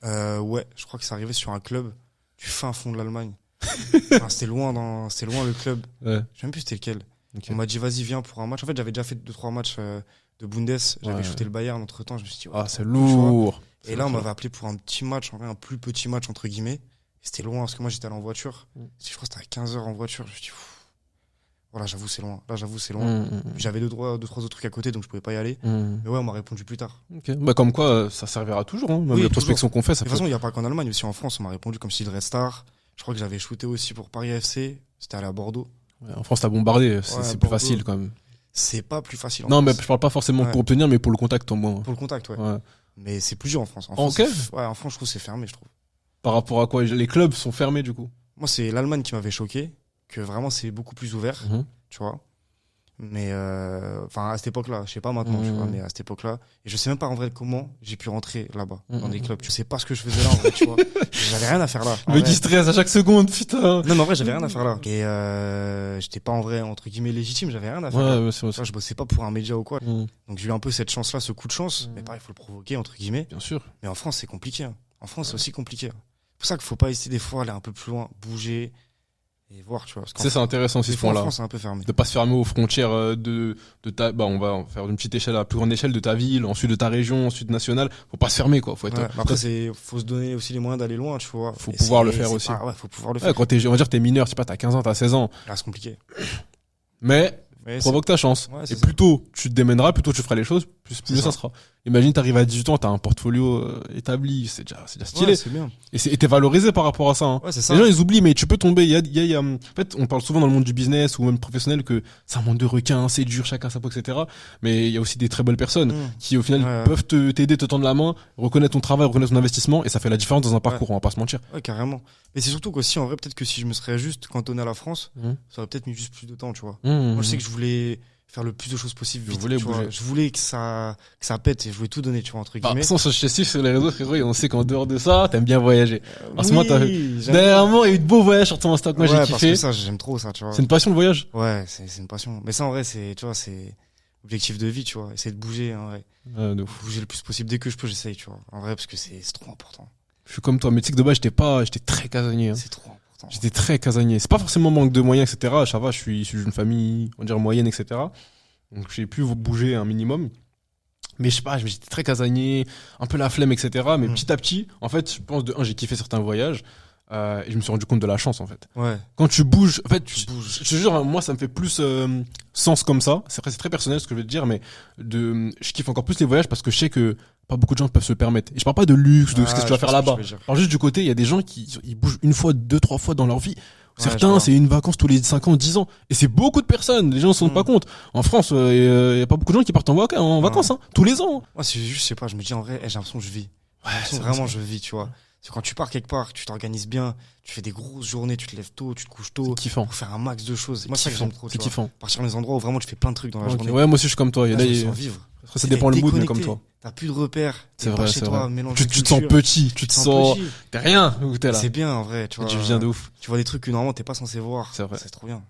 Ouais, je crois que c'est arrivé sur un club du fin fond de l'Allemagne. Enfin, c'était loin le club.
Ouais.
Je sais même plus c'était lequel.
Ok.
On m'a dit, vas-y, viens pour un match. En fait, j'avais déjà fait 2-3 matchs de Bundes. J'avais
Ouais.
shooté le Bayern entre temps. Je me suis dit, ouais,
Ah, c'est
tu vois.
lourd.
Et là, on m'avait appelé pour un petit match, en vrai, un plus petit match, entre guillemets. Et c'était loin, parce que moi, j'étais allé en voiture.
Mm.
Je crois que c'était à 15 heures en voiture. Je me suis dit, voilà, j'avoue, c'est loin. Là, j'avoue, c'est loin.
Mm, mm,
J'avais deux, trois autres trucs à côté, donc je pouvais pas y aller.
mm.
Mais ouais, on m'a répondu plus tard.
Ok. Bah, comme quoi, ça servira toujours, hein. Même
Oui,
la
toujours.
prospection qu'on fait, ça
De toute façon, il n'y a pas qu'en Allemagne, aussi en France, on m'a répondu comme si de Red Star. Je crois que j'avais shooté aussi pour Paris FC. C'était allé à Bordeaux.
Ouais, en France, t'as bombardé, c'est
Ouais,
plus
Bordeaux.
facile quand même.
C'est pas plus facile en
Non, mais
France.
je parle pas forcément
Ouais.
pour obtenir, mais pour le contact au moins.
Pour le contact, ouais.
Ouais.
Mais c'est plus dur en France. En
Ok.
France, ouais, en France, je trouve que c'est fermé, je trouve.
Par rapport à quoi les clubs sont fermés du coup.
Moi, c'est l'Allemagne qui m'avait choqué, que vraiment c'est beaucoup plus ouvert, tu vois. Mais enfin, à cette époque-là, je sais pas maintenant, tu vois, mais à cette époque-là, et je sais même pas en vrai comment j'ai pu rentrer là-bas, dans des clubs. Je sais pas ce que je faisais là en vrai, tu vois. J'avais rien à faire là. En
Le mec
vrai.
qui stresse à chaque seconde, putain.
Non, mais en vrai, j'avais rien à faire là. Et j'étais pas en vrai, entre guillemets, légitime, j'avais rien à faire là.
Ouais, c'est
Tu vois, je bossais pas pour un média ou quoi.
Mm.
Donc j'ai eu un peu cette chance-là, ce coup de chance. Mais pareil, il faut le provoquer, entre guillemets.
Bien sûr.
Mais en France, c'est compliqué. Hein. En France, c'est aussi compliqué. C'est pour ça qu'il faut pas hésiter des fois à aller un peu plus loin, bouger et voir, tu vois. Parce qu'en
C'est intéressant aussi
des
ce
fois, en
point-là.
France, c'est un peu fermé.
De pas se fermer aux frontières de ta, bah, on va faire une petite échelle à la plus grande échelle de ta ville, ensuite de ta région, ensuite nationale. Faut pas se fermer, quoi. Faut être,
Ouais, mais après, faut se donner aussi les moyens d'aller loin, tu vois.
Faut
Et
pouvoir le
c'est
faire aussi.
ouais, faut pouvoir le
ouais,
faire.
quand on va dire que t'es mineur, je sais pas, t'as 15 ans, t'as 16 ans.
Là, c'est compliqué.
Mais,
Mais
provoque ta chance.
Ouais,
et
c'est
plus tôt tu te démèneras, plus tôt tu feras les choses, plus mieux ça sera. Imagine, t'arrives à 18 ans, t'as un portfolio établi, c'est déjà stylé.
Ouais, c'est bien.
Et t'es valorisé par rapport à ça, hein.
Ouais, c'est ça.
Les gens, ils oublient, mais tu peux tomber. En fait, on parle souvent dans le monde du business ou même professionnel que c'est un monde de requins, c'est dur, chacun sa peau, etc. Mais il y a aussi des très belles personnes qui, au final,
Ouais.
peuvent t'aider, te tendre la main, reconnaître ton travail, reconnaître ton investissement, et ça fait la différence dans un parcours, on va pas se mentir.
Ouais, carrément. Mais c'est surtout qu'aussi, en vrai, peut-être que si je me serais juste cantonné à la France, ça aurait peut-être mis juste plus de temps, tu vois. Moi, je sais que je voulais faire le plus de choses possible
Je
vite,
voulais
tu vois.
bouger.
Je voulais que ça pète et je voulais tout donner, tu vois, entre
Bah, de
guillemets.
toute façon, je te suis sur les réseaux, frérot, et on sait qu'en dehors de ça, t'aimes bien voyager. En ce moment,
j'aime
dernièrement, il y a eu de beaux voyages sur ton Insta que moi
ouais,
j'ai
parce
kiffé.
que ça, j'aime trop ça, tu vois.
C'est une passion le voyage.
Ouais, c'est une passion. Mais ça, en vrai, c'est, tu vois, c'est objectif de vie, tu vois. Essayer de bouger, en vrai.
De ouf.
Bouger le plus possible dès que je peux, j'essaye, tu vois. En vrai, parce que c'est trop important.
Je suis comme toi, mais tu sais que de base, j'étais très casanier. Hein.
C'est trop important.
J'étais très casanier. C'est pas forcément manque de moyens, etc. Ça va, je suis d'une famille, on va dire moyenne, etc. Donc j'ai pu bouger un minimum. Mais je sais pas, j'étais très casanier, un peu la flemme, etc. Mais petit à petit, en fait, je pense j'ai kiffé certains voyages. Et je me suis rendu compte de la chance, en fait.
Ouais.
Quand tu bouges, en fait,
Tu bouges.
je te jure, moi, ça me fait plus sens comme ça. C'est très personnel ce que je vais te dire, mais je kiffe encore plus les voyages parce que je sais que pas beaucoup de gens peuvent se le permettre. Et je parle pas de luxe, de ce que tu vas faire là-bas. Alors juste du côté, il y a des gens ils bougent une fois, 2, 3 fois dans leur vie. Certains, c'est une vacance tous les 5 ans, 10 ans. Et c'est beaucoup de personnes. Les gens ne se rendent pas compte. En France, il y a pas beaucoup de gens qui partent en vacances, hein, tous les ans.
Moi, c'est juste, je sais pas, je me dis en vrai, j'ai l'impression que je vis.
Ouais,
J'ai l'impression vraiment, je vis, tu vois. C'est quand tu pars quelque part, tu t'organises bien, tu fais des grosses journées, tu te lèves tôt, tu te couches tôt.
C'est kiffant.
Pour faire un max de choses. Moi, c'est ça que j'aime trop, tu
C'est
vois.
kiffant.
Partir dans des endroits où vraiment tu fais plein de trucs dans la
Ok.
journée.
Ouais, moi aussi, je suis comme toi.
Là, je me sens vivre.
Après, ça dépend le mood, mais comme toi.
T'as plus de repères.
C'est
T'es
vrai,
pas chez
c'est
toi,
vrai.
mélange
Tu
de
te sens
culture.
petit, tu te sens.
petit.
T'es rien où t'es là.
C'est bien, en vrai, tu vois.
Tu viens de ouf.
Tu vois des trucs que normalement t'es pas censé voir.
C'est vrai.
C'est trop bien.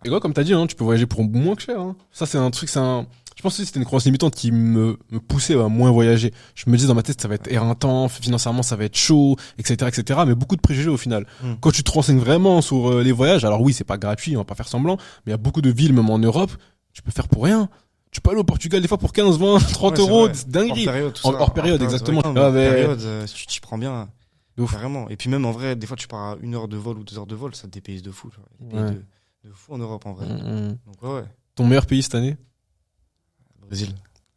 Et quoi, comme t'as dit, hein, tu peux voyager pour moins que cher. Hein. Ça, c'est un truc, je pense que c'était une croyance limitante qui me poussait à moins voyager. Je me dis dans ma tête, ça va être éreintant, financièrement, ça va être chaud, etc., etc. Mais beaucoup de préjugés au final. Quand tu te renseignes vraiment sur les voyages, alors oui, c'est pas gratuit, on va pas faire semblant, mais il y a beaucoup de villes, même en Europe, tu peux faire pour rien. Tu peux aller au Portugal des fois pour 15, 20, 30 euros, c'est dinguerie.
Hors période, tout ça.
Hors période, exactement.
Ouais,
Ah, mais-
hors période, si tu t'y prends bien.
De ouf.
Carrément. Et puis même en vrai, des fois tu pars à 1 heure de vol ou 2 heures de vol, ça te dépayse de fou. Tu vois. Des pays
Ouais.
de fou en Europe en vrai.
Mm.
Donc ouais.
Ton meilleur pays cette année?
Brésil.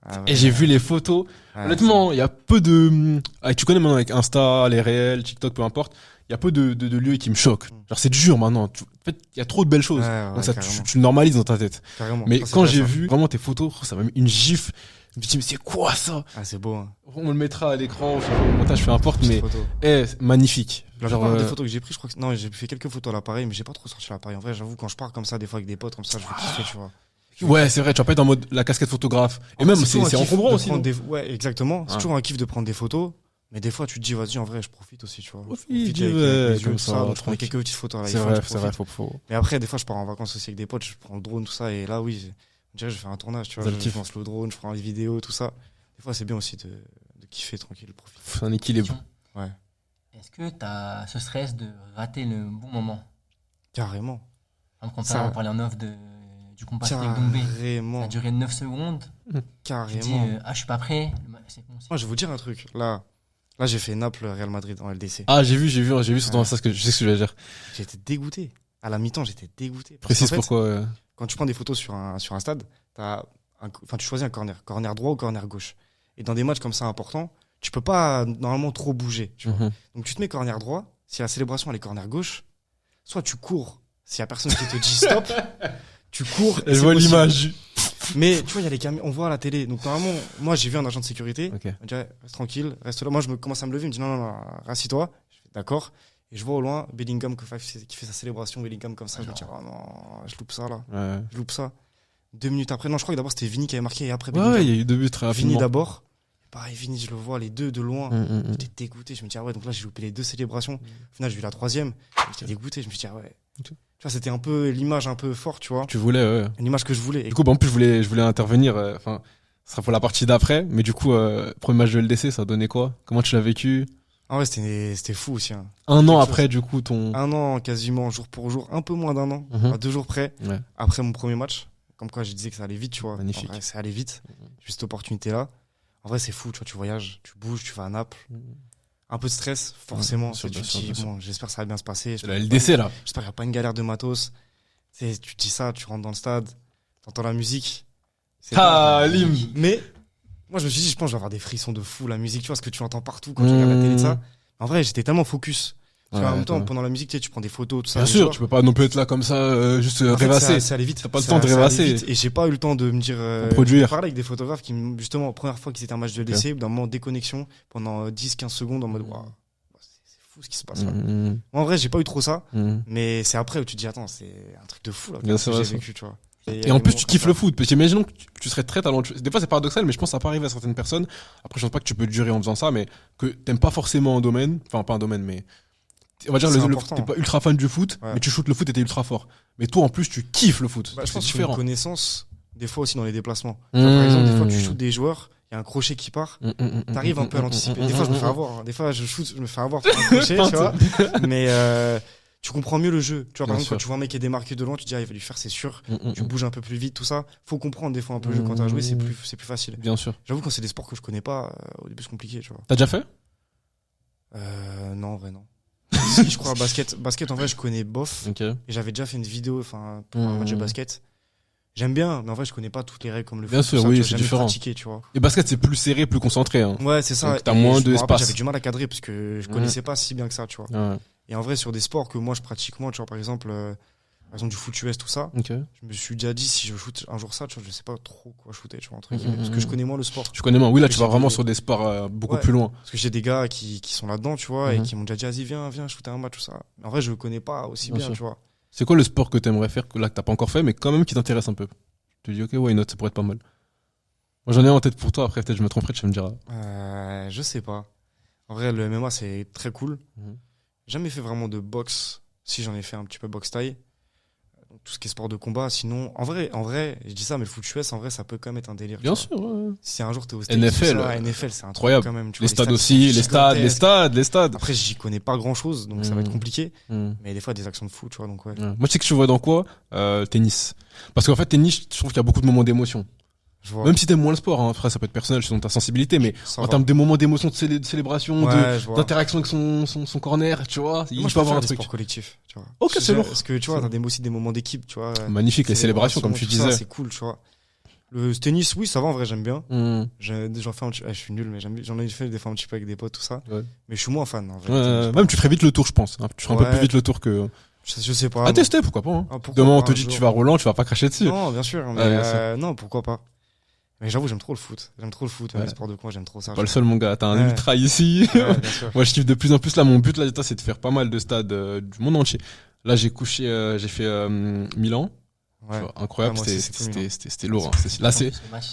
Ah
Et j'ai vu les photos.
Ouais,
Honnêtement, il y a peu de... tu connais maintenant avec Insta, les réels, TikTok, peu importe. Il y a peu de lieux qui me choquent. Genre, c'est dur maintenant. En fait, il y a trop de belles choses. Donc ça, tu le normalises dans ta tête.
Carrément.
Mais
Ça, c'est
quand
vrai,
j'ai
ça.
vu vraiment tes photos, ça m'a mis une gifle. Je me suis dit, mais c'est quoi ça?
Ah, c'est beau, hein.
On me le mettra à l'écran, au montage, peu importe, mais
Photo.
magnifique.
La
Genre,
plupart des photos que j'ai prises, je crois que non, j'ai fait quelques photos à l'appareil, mais j'ai pas trop sorti l'appareil. En vrai, j'avoue, quand je pars comme ça, des fois avec des potes comme ça, je veux kiffer, tu vois.
ouais, c'est vrai, tu vas pas être en mode la casquette photographe. Et même, c'est
toujours un kiff
encombrant
de
aussi.
prendre
non
ouais, exactement. C'est
Ouais.
toujours un kiff de prendre des photos. Mais des fois, tu te dis, vas-y, en vrai, je profite aussi, tu vois.
Profite,
avec
ouais,
les yeux,
comme
tout
ça,
ça. Donc, je prends
tranquille.
quelques petites photos à
C'est
l'iPhone.
vrai,
je
c'est vrai,
profite.
faut.
Mais après, des fois, je pars en vacances aussi avec des potes, je prends le drone, tout ça. Et là, oui, on dirait que je fais un tournage, tu vois.
Ça le
Je
kiffe.
lance le drone, je prends les vidéos, tout ça. Des fois, c'est bien aussi de kiffer tranquille, profiter.
C'est un équilibre.
Ouais.
Est-ce que tu as ce stress de rater le bon moment?
Carrément.
Comme quand
Ça-
on parlait en off du compas avec Doumbé. Ça a
Carrément.
duré 9 secondes. Tu dis,
Carrément.
je suis pas prêt. C'est bon,
Moi, je vais vous dire un truc. Là, j'ai fait Naples, Real Madrid en LDC.
Ah, j'ai vu sur ton
Ouais.
Insta je sais ce que je vais dire.
J'étais dégoûté. À la mi-temps, j'étais dégoûté. Parce
Précise
qu'en fait,
pourquoi.
quand tu prends des photos sur un stade, tu choisis un corner droit ou corner gauche. Et dans des matchs comme ça importants, tu peux pas normalement trop bouger. Tu vois.
Mhm.
Donc tu te mets corner droit. Si la célébration elle est corner gauche, soit tu cours. S'il y a personne qui te dit stop, tu cours. et
Je
c'est
vois
possible.
l'image.
Mais tu vois, il y a les caméras, on voit à la télé. Donc normalement, moi j'ai vu un agent de sécurité.
Ok.
On dirait, reste tranquille, reste là. Moi, je commence à me lever, il me dit non, rassis-toi. Je fais d'accord. Et je vois au loin Bellingham qui fait sa célébration, Bellingham comme ça. Je me dis, oh non, je loupe ça là.
Ouais.
Je loupe ça. 2 minutes après, non, je crois que d'abord c'était Vini qui avait marqué et après
Ouais,
Bellingham.
il y a eu 2 buts très
Vini
rapidement.
d'abord. Pareil, Vini, je le vois, les deux de loin.
Mm.
J'étais dégoûté. Je me dis, ah ouais, donc là j'ai loupé les 2 célébrations. Au final, j'ai vu la 3e. J'étais dégoûté. Je me suis dit, ah ouais.
Ok.
Tu vois, c'était un peu l'image un peu forte, tu vois.
Tu voulais, ouais.
Une image que je voulais. Et
Du coup, en plus, je voulais intervenir. Enfin, ce sera pour la partie d'après. Mais du coup, premier match de LDC, ça a donné quoi? Comment tu l'as vécu?
en vrai, c'était fou aussi. Hein.
Un an
Quelque
après, du coup, ton.
Un an quasiment, jour pour jour, un peu moins d'un an,
Mhm.
à 2 jours près,
Ouais.
après mon premier match. Comme quoi, je disais que ça allait vite, tu vois.
Magnifique.
En vrai, ça allait vite. J'ai eu cette opportunité-là. En vrai, c'est fou, tu vois, tu voyages, tu bouges, tu vas à Naples. Un peu de stress, forcément.
Bien sûr,
Tu te
bien sûr,
dis,
bien sûr.
bon, j'espère que ça va bien se passer.
C'est la LDC, là.
J'espère qu'il n'y a pas une galère de matos. Tu sais, tu te dis ça, tu rentres dans le stade, t'entends la musique. C'est
Ah,
bien.
l'hymne.
Mais, moi, je me suis dit, je pense que je vais avoir des frissons de fou, la musique, tu vois, ce que tu entends partout quand tu regardes la télé, de ça. En vrai, j'étais tellement focus. Parce qu'en
Ouais,
même temps,
ouais.
pendant la musique, tu prends des photos, tout ça.
Bien
les
sûr,
joueurs.
tu peux pas non plus être là comme ça, juste
En fait,
rêvasser.
ça allait vite.
T'as pas le
Ça-
temps de
ça allait
rêvasser.
vite. Et j'ai pas eu le temps de me dire.
Produire.
Je parlais avec des photographes qui, justement, première fois qu'ils étaient un match de LDC, d'un moment déconnexion pendant 10-15 secondes en mode, waouh, c'est fou ce qui se passe là.
Mhm.
Moi, en vrai, j'ai pas eu trop ça,
Mhm.
mais c'est après où tu te dis, attends, c'est un truc de fou là.
Bien
ce
sûr,
que
ouais,
j'ai
ça.
vécu, tu vois.
Et en plus, tu kiffes le foot. Parce qu'imaginons que tu serais très talentueux. Des fois, c'est paradoxal, mais je pense que ça peut arriver à certaines personnes. Après, je pense pas que tu peux durer en faisant ça, mais que t'aimes pas forcément un domaine. Enfin, pas un domaine, mais. On va dire,
C'est
le
important.
t'es pas ultra fan du foot,
Ouais.
mais tu shootes le foot et t'es ultra fort. Mais toi, en plus, tu kiffes le foot.
Bah, je
c'est
pense que c'est une
différent.
connaissance, des fois aussi dans les déplacements. Tu vois, par exemple, des fois, tu shootes des joueurs, il y a un crochet qui part. T'arrives un peu à l'anticiper. Des fois, je me fais avoir. Hein. Des fois, je shoot, je me fais avoir par un crochet, tu vois. Mais tu comprends mieux le jeu. Tu vois, par
Bien
exemple,
sûr.
quand tu vois un mec qui est démarqué de loin, tu te dis, ah, il va lui faire, c'est sûr. Tu
Mm.
bouges un peu plus vite, tout ça. Faut comprendre des fois un peu le jeu. Quand t'as joué, c'est plus facile.
Bien sûr.
J'avoue, quand c'est des sports que je connais pas, au début, c'est compliqué, tu vois.
T'as déjà fait?
Non, en vrai, non. Si, je crois, basket, en vrai, je connais bof.
Ok.
Et j'avais déjà fait une vidéo, enfin, pour un match de basket. J'aime bien, mais en vrai, je connais pas toutes les règles comme le
Bien
foot.
sûr,
tout ça,
oui,
tu vois,
c'est
j'ai jamais
différent.
pratiqué, tu vois.
Et basket, c'est plus serré, plus concentré. Hein.
Ouais, c'est ça.
Donc, t'as
Et
moins
je
de
me rappelle,
espace.
J'avais du mal à cadrer parce que je connaissais pas si bien que ça, tu vois.
Ouais.
Et en vrai, sur des sports que moi je pratique moins, tu vois, par exemple du foot US, tout ça,
Ok.
je me suis déjà dit, si je shoot un jour ça, tu vois, je sais pas trop quoi shooter, tu vois, entre
Mhm,
guillemets, parce que
mhm.
je connais moins le sport.
Tu connais moins. Oui, là,
Parce
tu
que
vas
j'ai
vraiment
des-
sur des sports beaucoup
Ouais.
plus loin.
Parce que j'ai des gars qui sont là-dedans, tu vois, et
Mhm.
qui m'ont déjà dit, vas-y, viens shooter un match, tout ça. Mais en vrai, je le connais pas aussi
Bien
bien,
sûr.
tu vois.
C'est quoi le sport que t'aimerais faire, que là, que t'as pas encore fait, mais quand même qui t'intéresse un peu? Tu te dis, ok, why not, ça pourrait être pas mal. Moi, j'en ai un en tête pour toi, après, peut-être je me tromperai, tu me diras.
Je sais pas. En vrai, le MMA, c'est très cool.
Mhm.
Jamais fait vraiment de boxe. Si, j'en ai fait un petit peu boxe taille. Donc, tout ce qui est sport de combat. Sinon, en vrai, je dis ça, mais le foot US, en vrai, ça peut quand même être un délire. tu
Bien
vois.
sûr, ouais.
Si un jour t'es au States,
NFL,
tout ça, NFL, c'est un truc
incroyable.
quand même. Tu
Les
vois,
stades
sont
aussi,
gigantesques.
les stades.
Après, j'y connais pas grand chose, donc ça va être
Mhm.
compliqué.
Hmm.
Mais des fois, des actions de foot, tu vois, donc ouais.
Ouais. Moi, tu sais que je vois dans quoi? Tennis. Parce qu'en fait, tennis, je trouve qu'il y a beaucoup de moments d'émotion.
Je vois.
Même si t'aimes moins le sport, hein. Après, ça peut être personnel selon ta sensibilité, mais
Ça
en
va.
termes de moments d'émotion, de célébration,
Ouais, je vois.
d'interaction avec son corner, tu vois, il
Moi, je
peut avoir
préfère
un
les
truc.
sports collectifs, tu vois.
Ok, c'est lourd.
Parce que tu vois, t'as aussi des moments d'équipe, tu vois.
Magnifique, les célébrations, comme tu
tout ça,
disais.
c'est cool, tu vois. Le tennis, oui, ça va en vrai, j'aime bien.
Hmm.
J'en fais un petit... je suis nul, mais j'en ai fait des fois un petit peu avec des potes, tout ça.
Ouais.
Mais je suis moins fan, en vrai.
Même tu ferais vite le tour, je pense. Hein. Tu ferais un peu
Ouais.
plus vite le tour que.
Je sais pas.
À tester, pourquoi pas. Hein.
Ah, pourquoi
Demain, on
pas,
te
un
dit que
jour.
tu vas à Roland, tu vas pas cracher dessus.
Non, bien sûr, mais
Ouais, bien sûr.
non, pourquoi pas. Mais j'avoue, j'aime trop le foot. J'aime trop le foot,
Ouais.
les sports de combat, j'aime trop ça.
Pas le seul, mon gars. T'as un
Ouais.
ultra ici.
Ouais, bien sûr.
Moi, je kiffe de plus en plus. Là, mon but, là, c'est de faire pas mal de stades du monde entier. Là, j'ai fait Milan.
Ouais.
Tu vois, incroyable.
Ouais, moi aussi, c'est cool,
C'était lourd. Hein. Là,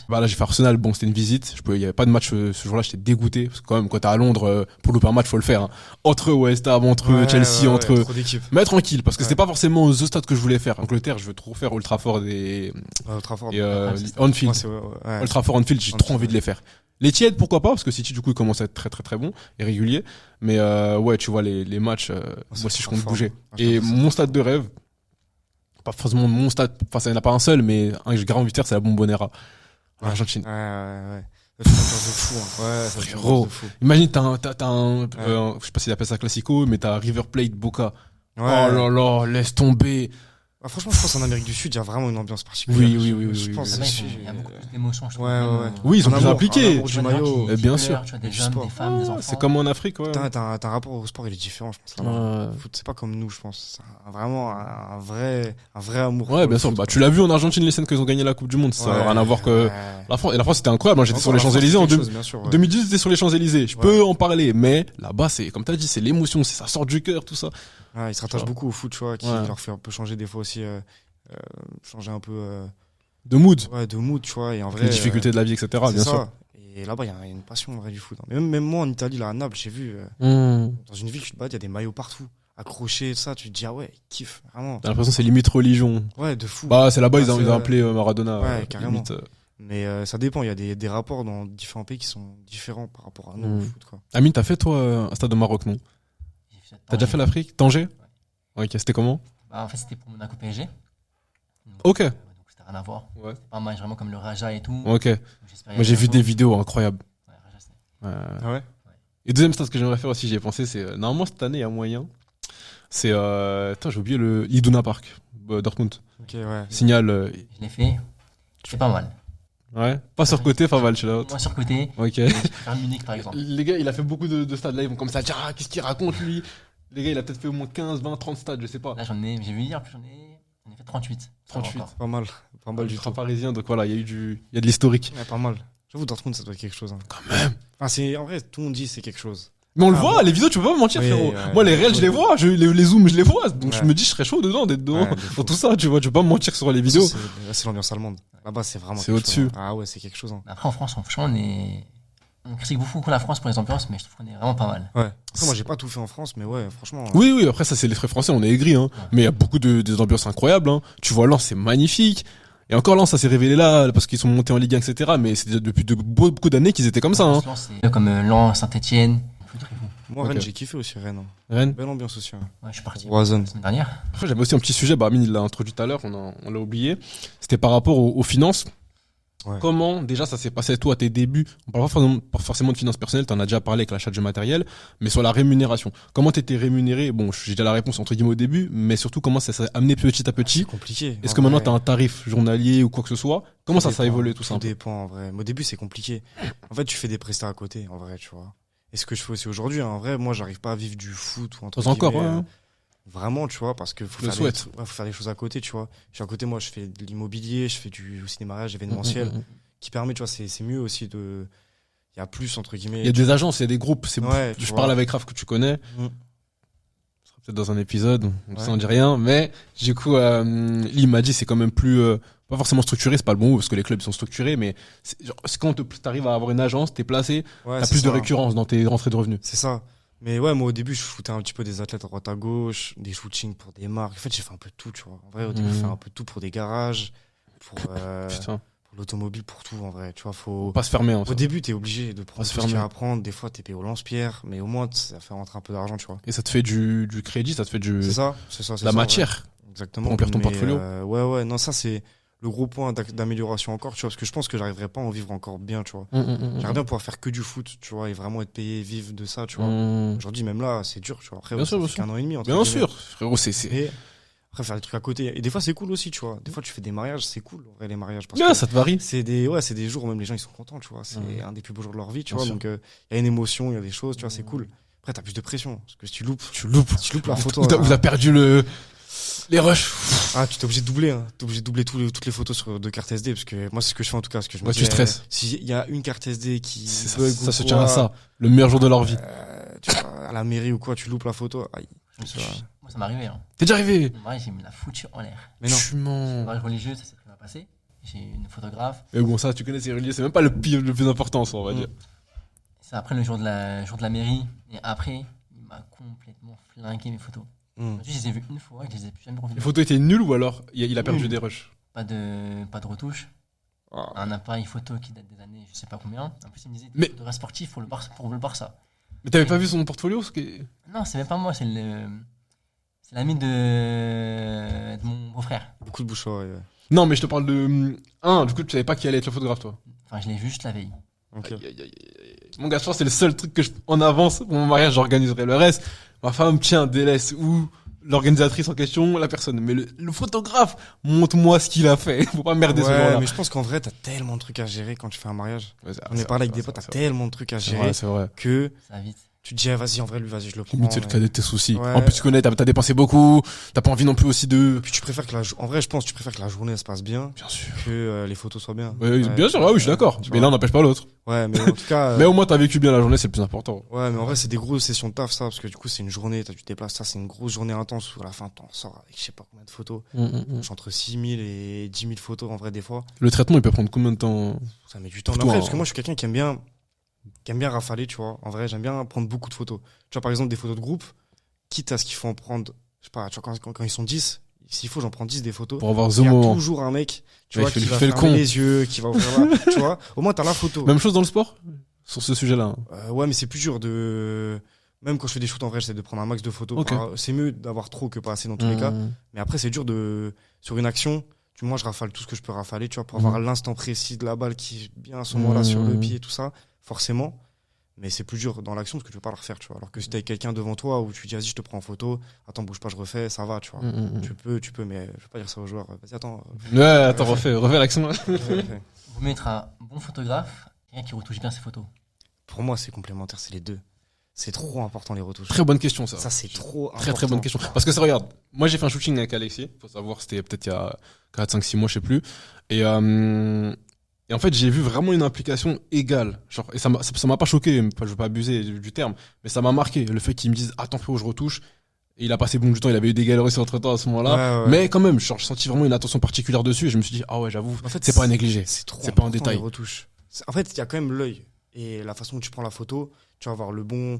bah, là, j'ai fait Arsenal. Bon, c'était une visite. Il y avait pas de match ce jour-là. J'étais dégoûté. Parce que quand même, quand t'es à Londres, pour louper un match, faut le faire. Hein. Entre West Ham, entre
Ouais,
Chelsea,
ouais,
entre.
trop d'équipes.
Mais tranquille, parce que
Ouais.
c'était pas forcément the stade que je voulais faire. Angleterre, je veux trop faire Old Trafford et
Old Trafford.
Anfield.
Moi, c'est ouais.
Old Trafford, Anfield, j'ai trop envie de les faire. Les tièdes, pourquoi pas, parce que City, du coup, il commence à être très très très bon et régulier. Mais ouais, tu vois, les matchs, moi aussi, je compte bouger. Et mon stade de rêve, pas forcément mon stade, enfin, ça n'y en a pas un seul, mais un que j'ai grave envie de faire, c'est la Bombonera, en Argentine.
Ouais. C'est une ambiance de fou. Hein. Ouais, ça
Frérot.
de fou.
Imagine, t'as un je sais pas s'il appelle ça Classico, mais t'as River Plate, Boca.
Ouais.
Oh là là, laisse tomber.
Ah, franchement, je pense qu'en Amérique du Sud, il y a vraiment une ambiance particulière.
Oui,
Je pense
oui,
Là,
que
il y a beaucoup plus d'émotions, je trouve.
Ouais.
Oui, ils sont
Un
plus
amour,
impliqués.
un amour du maillot.
Bien sûr.
Tu vois, des
Du
jeunes,
sport.
des femmes, des enfants.
C'est comme en Afrique, ouais.
T'as un rapport au sport, il est différent, je pense. Là-bas.
Ouais.
Le foot, c'est pas comme nous, je pense. C'est vraiment un vrai amour.
Ouais,
pour
bien
le
sûr.
foot,
Bah,
quoi.
tu l'as vu en Argentine, les scènes qu'ils ont gagné la Coupe du Monde. Ça n'a rien à voir que
Ouais.
la France. Et la France, c'était incroyable. Hein. J'étais
Encore,
sur les
la France,
Champs-Élysées
c'est
en
quelque chose, bien sûr, ouais.
2018, j'étais sur les Champs-Élysées. Je
Ouais.
peux en parler, mais là-bas, c'est, comme t'as dit, c'est l'émotion, ça sort du cœur, tout ça.
Ouais, ils se rattachent
Tu vois.
beaucoup au foot, tu vois, qui
Ouais.
leur fait un peu changer des fois aussi, changer un peu
De mood.
de mood, tu vois. Et en vrai,
Les difficultés de la vie, etc.
c'est
Bien
ça.
sûr.
Et là-bas, il y a une passion en vrai du foot. Hein. Même moi en Italie, là à Naples, j'ai vu dans une ville, tu te bats, il y a des maillots partout, accrochés, tout ça. Tu te dis, ah ouais, ils kiffent, vraiment.
T'as l'impression que c'est limite religion.
Ouais, de fou.
Bah, c'est là-bas, ils
Ouais,
ont appelé Maradona.
Ouais, carrément.
limite,
Mais ça dépend, il y a des rapports dans différents pays qui sont différents par rapport à nous au foot, quoi.
Amine, t'as fait, toi, un stade au Maroc, non? T'as déjà fait l'Afrique? Tanger? Ok, c'était comment?
Bah, en fait, c'était pour Monaco PSG. Donc,
Ok.
donc c'était rien à voir.
Ouais.
C'était pas un match vraiment comme le Raja et tout.
Ok.
Donc, j'espérais y
Moi, j'ai
aller
vu
un
des
jour.
vidéos incroyables.
Ouais, Raja, c'était-
Ah ouais?
Et deuxième stade que j'aimerais faire aussi, j'y ai pensé, c'est normalement cette année il y a moyen. C'est attends, j'ai oublié le Iduna Park, Dortmund.
Ok, ouais.
Je
Signal,
l'ai fait. C'est pas mal.
ouais, pas surcoté, pas mal, je suis là.
Moins surcoté.
Ok.
Je préfère Munich, par exemple.
Les gars, il a fait beaucoup de stades là, ils vont comme ça dire ah, qu'est-ce qu'il raconte lui. Les gars, il a peut-être fait au moins 15, 20, 30 stades, je sais pas.
Là, j'ai vu hier, j'en ai fait 38.
38.
Encore.
Pas mal. Pas mal du
Ultra
tout.
parisien, donc voilà, il y a de l'historique.
Ouais, pas mal. J'avoue, Dortmund, ça doit être quelque chose. Hein.
Quand même.
Enfin, en vrai, tout le monde dit c'est quelque chose.
Mais on le
Ah,
voit,
bon.
les vidéos, tu peux pas me mentir,
Oui,
frérot.
ouais.
Moi, les réels, je les vois, les zooms, je les vois. Donc
Ouais.
je me dis, je serais chaud dedans, d'être dedans.
Ouais, de fou.
Dans tout ça, tu vois, tu peux pas me mentir sur les vidéos.
Là, c'est l'ambiance allemande. Là-bas, c'est vraiment.
C'est
quelque
au-dessus.
chose, hein. Ah ouais, c'est quelque chose. Hein.
Mais après, en France, franchement, on critique beaucoup la France pour les ambiances, mais je trouve qu'on est vraiment pas mal.
Ouais. Après, moi, j'ai pas tout fait en France, mais ouais, franchement.
Oui, après, ça, c'est les frais français, on est aigris, hein. Mais il y a beaucoup des ambiances incroyables, hein. Tu vois, Lens, c'est magnifique. Et encore Lens, ça s'est révélé là, parce qu'ils sont montés en Ligue 1, etc. Mais c'est depuis beaucoup d'années qu'ils étaient comme ça, hein.
C'est comme Lens, Saint-Etienne.
Moi,
Ok.
Rennes, j'ai kiffé aussi, Rennes. Hein.
Rennes.
Belle ambiance aussi. Hein.
Ouais, je suis parti
Roison.
la semaine dernière.
Après, j'avais aussi un petit sujet, bah, Amine, il l'a introduit tout à l'heure, on l'a oublié. C'était par rapport aux finances.
Ouais.
Comment, déjà, ça s'est passé, toi, à tes débuts? On parle pas forcément de finances personnelles, t'en as déjà parlé avec l'achat du matériel, mais sur la rémunération. Comment t'étais rémunéré? Bon, j'ai déjà la réponse entre guillemets au début, mais surtout, comment ça s'est amené petit à
C'est
petit?
compliqué.
Est-ce
En
que maintenant
vrai,
t'as un tarif journalier ou quoi que ce soit? Comment ça a
dépend,
évolué tout ça?
Tout dépend, en vrai. Mais au début, c'est compliqué. En fait, tu fais des prestats à côté, en vrai, tu vois. Et ce que je fais aussi aujourd'hui, hein, en vrai, moi, j'arrive pas à vivre du foot ou entre
Pas encore,
guillemets,
ouais.
Vraiment, tu vois, parce que faut
Je le
faire,
souhaite.
faut faire des choses à côté, tu vois. Je suis à côté, moi, je fais de l'immobilier, je fais du cinéma, événementiel, qui permet, tu vois, c'est mieux aussi de. Il y a plus, entre guillemets.
Il y a des agences, il y a des groupes.
Ouais, tu
je
vois.
parle avec Raph que tu connais.
Mm.
Ce sera peut-être dans un épisode, on
Ouais.
s'en dit rien. Mais du coup, lui, il m'a dit c'est quand même plus pas forcément structuré, c'est pas le bon mot parce que les clubs sont structurés, mais c'est quand t'arrives à avoir une agence, t'es placé,
Ouais,
t'as
c'est
plus de
ça.
récurrence dans tes rentrées de revenus.
C'est ça. Mais ouais, moi au début, je shootais un petit peu des athlètes à droite à gauche, des shootings pour des marques. En fait, j'ai fait un peu de tout, tu vois. En vrai, au début, j'ai fait un peu de tout pour des garages, pour
Putain,
l'automobile, pour tout, en vrai. Tu vois, faut.
faut pas se fermer. En
Au
fait.
début, t'es obligé de prendre
se
tout ce qu'il y a
fermer.
à prendre. Des fois, t'es payé au lance-pierre, mais au moins, ça fait rentrer un peu d'argent, tu vois.
Et ça te fait du crédit, ça te fait
C'est ça, c'est ça.
la matière.
Ouais. Exactement.
pour remplir ton
Mais,
portfolio.
Ouais, non, ça, c'est le gros point d'amélioration encore, tu vois, parce que je pense que j'arriverai pas à en vivre encore bien, tu vois. J'aimerais bien pouvoir faire que du foot, tu vois, et vraiment être payé, vivre de ça, tu vois. Aujourd'hui, même là, c'est dur, tu vois. Après,
Bien
ça
sûr,
fait
bien sûr.
qu'un an et demi. entre
Bien
guillemets.
sûr, frérot, c'est
Et Après, faire des trucs à côté. Et des fois, c'est cool aussi, tu vois. Des fois, tu fais des mariages, c'est cool, en vrai, les mariages. Parce
Ouais,
que
ça te varie.
c'est des jours où même les gens, ils sont contents, tu vois. C'est un des plus beaux jours de leur vie, tu
Bien
vois.
sûr.
Donc, il y a une émotion, il y a des choses, tu vois, c'est cool. Après, t'as plus de pression. Parce que si tu loupes si tu loupes la photo.
Ou t'as perdu les rushs.
Ah, tu t'es obligé de doubler, hein. T'es obligé de doubler toutes les photos de carte SD, parce que moi, c'est ce que je fais en tout cas. Parce que je me
Ouais,
dis,
tu stresses.
S'il y a une carte SD qui
Ça,
bug
ça
ou
se
quoi,
tient à ça. Le meilleur jour de leur vie.
tu vois, à la mairie ou quoi, tu loupes la photo. Aïe.
Moi, ça m'est arrivé. Hein.
T'es déjà arrivé?
Mon mariage, il me l'a foutu en l'air.
Mais non.
Tu
Le
mens.
mariage religieux, ça s'est très bien passé. J'ai une photographe.
Mais bon, ça, tu connais, c'est relié. C'est même pas le plus important, ça, on va dire.
C'est après le jour de la mairie. Et après, il m'a complètement flingué mes photos. Ensuite, je les ai vues une fois et je les ai plus jamais revues.
Les photos étaient nulles ou alors il a perdu
Nulles.
des rushs?
Pas de retouche.
Ah.
Un appareil photo qui date des années, je sais pas combien. En plus, il me disait,
Mais-
photographe sportif pour le Barça.
Mais t'avais pas vu son portfolio?
Non, c'est même pas moi, c'est l'ami de mon beau-frère.
Beaucoup de bouche à oreille, ouais.
Non, mais je te parle de. Du coup, tu savais pas qui allait être le photographe, toi.
Enfin, je l'ai vu juste la veille.
Ok.
Aïe, aïe, aïe, aïe. Mon gars, je pense que c'est le seul truc que en avance pour mon mariage, j'organiserai. Le reste, ma femme, tiens, délaisse. Ou l'organisatrice en question, la personne. Mais le photographe, montre-moi ce qu'il a fait. Faut pas merder ce
Ouais,
jour-là.
mais je pense qu'en vrai, t'as tellement de trucs à gérer quand tu fais un mariage.
Ouais, c'est-
On
c'est
est parlé avec
vrai,
des potes, t'as
c'est vrai.
tellement de trucs à
C'est
gérer
vrai, c'est vrai.
que
Ça va vite.
tu te dis, ah, vas-y, en vrai, lui, vas-y, je le prends.
Limite, c'est le cadet de tes soucis.
Ouais.
En plus, tu connais, t'as dépensé beaucoup. T'as pas envie non plus aussi de.
Puis tu préfères que en vrai, je pense que tu préfères que la journée elle se passe bien
Bien sûr.
que les photos soient bien.
Ouais, bien sûr, ah oui, je suis d'accord.
tu
Mais
vois.
l'un n'empêche pas l'autre.
Ouais, mais en tout cas.
Mais au moins, t'as vécu bien la journée, c'est le plus important.
Ouais, mais en vrai, c'est des grosses sessions de taf, ça, parce que du coup, c'est une journée, tu te déplaces, ça, c'est une grosse journée intense où à la fin, t'en sors avec je sais pas combien de photos. J'ai entre 6000 et 10 000 photos, en vrai, des fois.
Le traitement, il peut prendre combien de temps?
Ça met du temps.
Pour
Mais
toi,
après,
hein.
parce que moi, je suis quelqu'un qui aime bien rafaler, tu vois. En vrai, j'aime bien prendre beaucoup de photos. Tu vois, par exemple, des photos de groupe, quitte à ce qu'il faut en prendre, je sais pas, tu vois, quand ils sont 10, s'il faut, j'en prends 10 des photos.
Pour avoir
Il
the
y a
moment.
toujours un mec, tu
Ouais,
vois,
il fait
qui
le-
va
fait le
fermer
con.
les yeux, qui va ouvrir tu vois. Au moins, t'as la photo.
Même chose dans le sport? Sur ce sujet-là. Hein.
Ouais, mais c'est plus dur de. Même quand je fais des shoots en vrai, j'essaie de prendre un max de photos.
Ok.
C'est mieux d'avoir trop que pas assez dans tous les cas. Mais après, c'est dur de. Sur une action, moi, je rafale tout ce que je peux rafaler, tu vois, pour avoir l'instant précis de la balle qui est bien à ce moment-là sur le pied et tout ça, forcément. Mais c'est plus dur dans l'action parce que tu peux pas le refaire, tu vois. Alors que si t'as quelqu'un devant toi où tu dis, vas-y, je te prends en photo, attends, bouge pas, je refais, ça va, tu vois. Tu peux, mais je vais pas dire ça aux joueurs. Vas-y, attends.
Ouais, attends, refais l'action.
refais.
Vous mettre un bon photographe, quelqu'un qui retouche bien ses photos.
Pour moi, c'est complémentaire, c'est les deux. C'est trop important, les retouches.
Très bonne question, ça.
Ça, c'est trop
Très
important.
bonne question. Parce que ça, regarde, moi j'ai fait un shooting avec Alexis, faut savoir, c'était peut-être il y a 4, 5, 6 mois, je sais plus. Et en fait, j'ai vu vraiment une implication égale. Genre, et ça m'a pas choqué, je veux pas abuser du terme, mais ça m'a marqué. Le fait qu'ils me disent, attends, frérot, je retouche. Et il a passé bon du temps, il avait eu des galeries entre temps à ce moment-là.
Ouais, ouais.
Mais quand même, genre, j'ai senti vraiment une attention particulière dessus et je me suis dit, ah ouais, j'avoue,
En fait,
c'est pas à négliger.
C'est trop
C'est pas un
important,
détail.
les retouches. En fait, il y a quand même l'œil et la façon dont tu prends la photo. Tu vas avoir le bon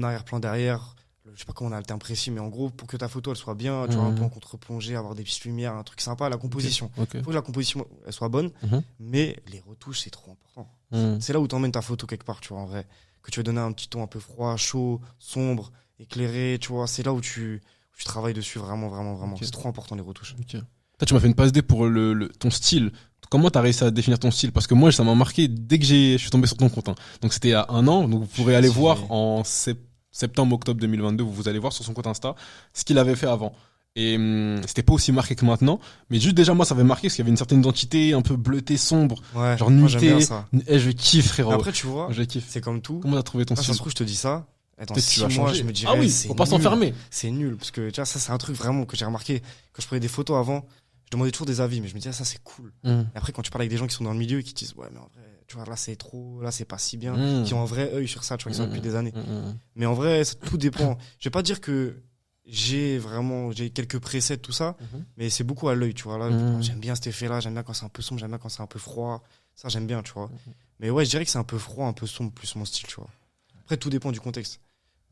arrière-plan derrière. Je sais pas comment on a le terme précis, mais en gros, pour que ta photo elle soit bien, tu vois, un peu en contre-plongée, avoir des petites lumières, un truc sympa, la composition.
Ok.
Il faut que la composition elle soit bonne,
Mhm.
mais les retouches c'est trop important.
Mhm.
C'est là où t'emmènes ta photo quelque part, tu vois, en vrai. Que tu veux donner un petit ton un peu froid, chaud, sombre, éclairé, tu vois. C'est là où tu travailles dessus vraiment, vraiment, vraiment.
Ok.
C'est trop important les retouches.
Ok. Toi, tu m'as fait une passe D pour ton style. Comment t'as réussi à définir ton style? Parce que moi, ça m'a marqué dès que je suis tombé sur ton compte. Hein. Donc c'était il y a 1 an. Donc vous pourrez aller voir en septembre-octobre 2022. Vous allez voir sur son compte Insta ce qu'il avait fait avant. Et c'était pas aussi marqué que maintenant. Mais juste déjà, moi, ça avait marqué parce qu'il y avait une certaine identité un peu bleutée, sombre.
Ouais,
Genre
moi, j'aime
nuitée.
bien ça.
Eh, je kiffe, frérot.
Après, tu vois,
Je kiffe.
c'est comme tout.
Comment t'as trouvé ton
Ah, ça
style?
se trouve, je te dis ça. Et dans
Peut-être que tu
6
vas
mois,
changer.
je me dirais,
Ah oui,
c'est
faut pas
nul.
s'enfermer.
C'est nul. Parce que, tu vois, ça, c'est un truc vraiment que j'ai remarqué. Quand je prenais des photos avant, je demandais toujours des avis, mais je me disais, ah, ça, c'est cool. Et après, quand tu parles avec des gens qui sont dans le milieu et qui te disent, ouais, mais en vrai, tu vois, là, c'est trop, là, c'est pas si bien. Qui ont un vrai œil sur ça, tu vois, qui sont depuis des années. Mais en vrai, tout dépend. Je vais pas dire que j'ai quelques presets, tout ça, mais c'est beaucoup à l'œil, tu vois. Là, j'aime bien cet effet-là, j'aime bien quand c'est un peu sombre, j'aime bien quand c'est un peu froid. Ça, j'aime bien, tu vois. Mais ouais, je dirais que c'est un peu froid, un peu sombre, plus mon style, tu vois. Après, tout dépend du contexte.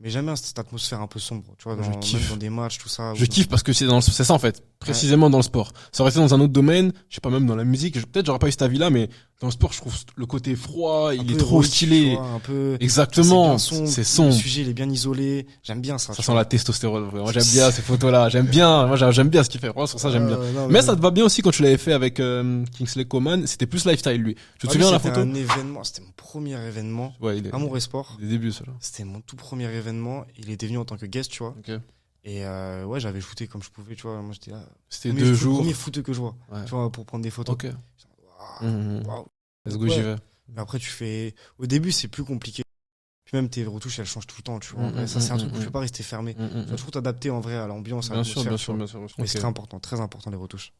Mais j'aime bien cette atmosphère un peu sombre, tu vois,
Je kiffe.
même dans des matchs, tout ça.
Je kiffe parce que c'est ça en fait, précisément dans le sport. Ça aurait été dans un autre domaine, je sais pas, même dans la musique, peut-être j'aurais pas eu cet avis-là, mais dans le sport, je trouve le côté froid, il est trop stylé.
Un peu,
exactement,
c'est
c'est
Le
sombre.
sujet, il est bien isolé. J'aime bien ça.
Ça sent la testostérone, vraiment. J'aime bien ces photos-là, j'aime bien, moi j'aime bien ce qu'il fait, vraiment sur ça j'aime bien. Mais ça te va bien aussi quand tu l'avais fait avec Kingsley Coman, c'était plus lifestyle lui. Tu te souviens de la photo?
C'était un événement, c'était mon premier événement
Ouais, il est
à Mon Sport.
des débuts ça là.
C'était mon tout premier événement. Il était venu en tant que guest, tu vois.
Ok.
Et ouais, j'avais shooté comme je pouvais, tu vois. Moi, j'étais là.
C'était 2 jours.
Premier foot que je vois,
Ouais.
tu vois, pour prendre des photos.
Ok.
Waouh, waouh.
Let's
Donc,
go, j'y
ouais.
vais.
Mais après, tu fais. Au début, c'est plus compliqué. Puis même tes retouches, elles changent tout le temps, tu vois. En vrai, ça, c'est un truc où tu peux pas rester fermé. Tu dois toujours t'adapter en vrai à l'ambiance, à
Bien sûr,
l'atmosphère.
bien sûr, bien sûr.
Mais
Ok.
c'est très important, très important, les retouches.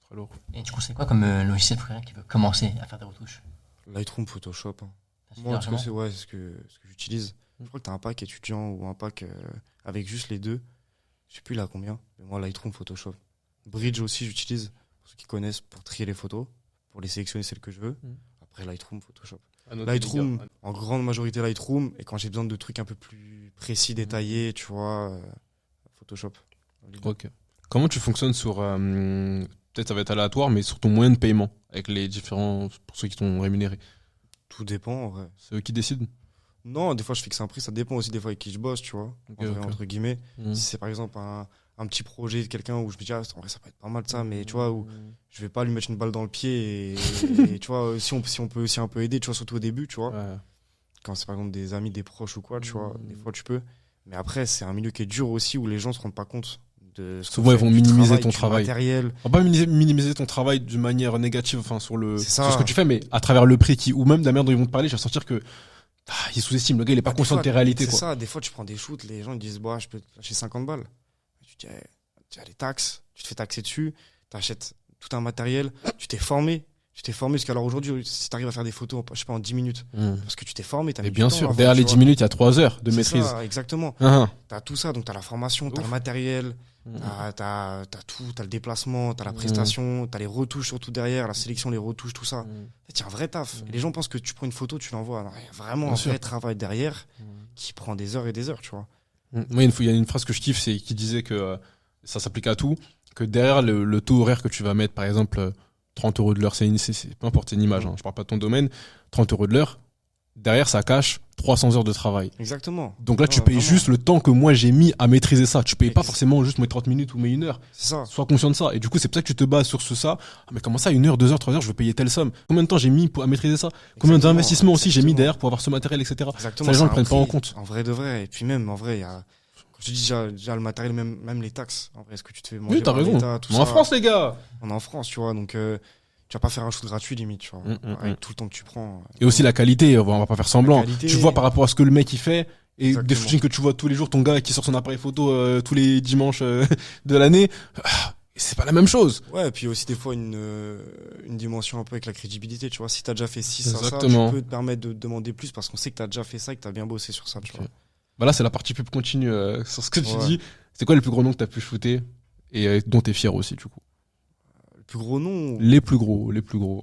Très lourd.
Et du coup, c'est quoi comme logiciel pour quelqu'un qui veut commencer à faire des retouches?
Lightroom, Photoshop. Hein.
Ça suffit
Moi, en tout cas,
largement.
c'est ce que j'utilise. Je crois que t'as un pack étudiant ou un pack avec juste les deux. Je sais plus là combien. Mais moi, Lightroom, Photoshop. Bridge aussi, j'utilise. Pour ceux qui connaissent, pour trier les photos. Pour les sélectionner celles que je veux. Après, Lightroom, Photoshop.
À noter,
Lightroom,
les gars.
en grande majorité Lightroom. Et quand j'ai besoin de trucs un peu plus précis, détaillés, tu vois, Photoshop.
Ok. Comment tu fonctionnes sur. Peut-être ça va être aléatoire, mais sur ton moyen de paiement, avec les différents. Pour ceux qui t'ont rémunéré.
Tout dépend, en vrai.
C'est eux qui décident.
Non, des fois, je fixe un prix. Ça dépend aussi des fois avec qui je bosse, tu vois.
Ok,
En vrai,
ok.
entre guillemets.
Mhm.
Si c'est par exemple un petit projet de quelqu'un où je me dis, ah, en vrai, ça peut être pas mal ça, mais tu vois, où je vais pas lui mettre une balle dans le pied et tu vois, si on peut aussi un peu aider, tu vois, surtout au début, tu vois.
Ouais.
Quand c'est par exemple des amis, des proches ou quoi, tu vois, des fois tu peux. Mais après, c'est un milieu qui est dur aussi où les gens se rendent pas compte de ce qu'on
Souvent, ils
fait,
vont
du
minimiser ton
du
travail.
matériel.
On va pas minimiser ton travail d'une manière négative, enfin, sur
C'est
sur
ça.
ce que tu fais, mais à travers le prix ou même de la manière dont ils vont te parler, je vais sentir que, il sous-estime. Le gars, il est pas
Des
conscient
fois,
de tes réalités,
c'est
quoi.
ça, des fois tu prends des shoots, les gens ils disent, bah, je peux te lâcher 50 balles. Tu te dis, tu as les taxes, tu te fais taxer dessus, tu achètes tout un matériel, tu t'es formé. Tu t'es formé, parce qu'alors aujourd'hui, si tu arrives à faire des photos, je sais pas, en 10 minutes, parce que tu t'es formé, t'as
Mais
mis
bien
du temps
sûr,
avant,
derrière
tu
les
vois.
10 minutes, il y a 3 heures de
C'est
maîtrise.
ça, exactement.
Ah,
T'as tout ça, donc t'as la formation, t'as
Ouf.
le matériel, t'as tout, t'as le déplacement, t'as la prestation, t'as les retouches surtout derrière, la sélection, les retouches, tout ça. En fait, il y a un vrai taf. Et les gens pensent que tu prends une photo, tu l'envoies. Alors, il y a vraiment
Bien
un
sûr.
vrai travail derrière qui prend des heures et des heures, tu vois.
Moi, il y a une phrase que je kiffe, c'est qui disait que ça s'applique à tout, que derrière le taux horaire que tu vas mettre, par exemple, 30 euros de l'heure, peu importe, c'est une image, hein, je parle pas de ton domaine, 30 euros de l'heure, derrière, ça cache 300 heures de travail.
Exactement.
Donc là, tu
Ouais,
payes
vraiment.
juste le temps que moi j'ai mis à maîtriser ça. Tu payes pas
Ex-
forcément juste mes 30 minutes ou mes 1 heure.
C'est ça.
Sois conscient de ça. Et du coup, c'est pour ça que tu te bases sur ça. Ah, mais comment ça, 1 heure, 2 heures, 3 heures, je veux payer telle somme? Combien de temps j'ai mis à maîtriser ça? Combien
Exactement,
d'investissements aussi j'ai mis
exactement.
derrière pour avoir ce matériel, etc.
Exactement.
Ça, les gens
c'est
ne prennent
un
pas en
prix,
compte.
En vrai de vrai. Et puis même, en vrai, il y a. Quand je dis déjà le matériel, même les taxes. En vrai, est-ce que tu te fais manger
Oui, t'as
par
raison.
l'État, tout
Mais
ça.
en France, les gars!
On est en France, tu vois. Donc, tu vas pas faire un shoot gratuit, limite, tu vois. Avec tout le temps que tu prends.
Et aussi la qualité, on va pas faire semblant.
qualité.
Tu vois par rapport à ce que le mec il fait, et des
Exactement.
shootings que tu vois tous les jours, ton gars qui sort son appareil photo tous les dimanches de l'année, c'est pas la même chose.
Ouais, et puis aussi des fois une dimension un peu avec la crédibilité, tu vois. Si t'as déjà fait 6 à ça,
Exactement.
tu peux te permettre de demander plus parce qu'on sait que t'as déjà fait ça et que t'as bien bossé sur ça, tu vois.
Bah là, c'est la partie pub continue sur ce que tu
Ouais.
dis. C'est quoi les plus gros noms que t'as pu shooter et dont t'es fier aussi, du coup?
Le plus gros nom,
Les plus gros, les plus gros.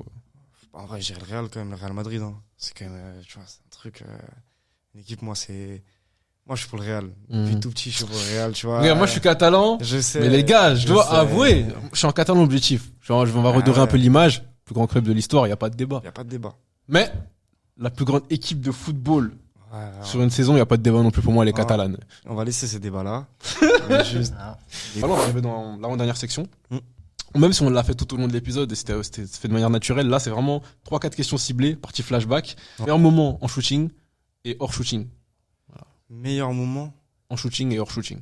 en vrai, j'irais le Real quand même, le Real Madrid. Hein. C'est quand même, tu vois, c'est un truc. Une équipe, moi, je suis pour le Real. Depuis tout petit, je suis pour le Real, tu vois.
Regarde, moi, je suis catalan.
Je sais.
Mais les gars, je dois
sais.
avouer, je suis en catalan objectif. On va redorer un peu l'image. Plus grand club de l'histoire, il y a pas de débat.
Y a pas de débat.
Mais la plus grande équipe de football
Ouais, alors,
sur une saison, il y a pas de débat non plus pour moi, elle est
Ah.
catalane.
on va laisser ces débats-là. Mais juste.
Ah.
Alors, on va arriver dans l'avant-dernière section.
Mm.
Même si on l'a fait tout au long de l'épisode et c'était fait de manière naturelle, là, c'est vraiment 3-4 questions ciblées, partie flashback.
Ouais.
Meilleur moment en shooting et hors shooting.
Meilleur moment.
En shooting et hors shooting.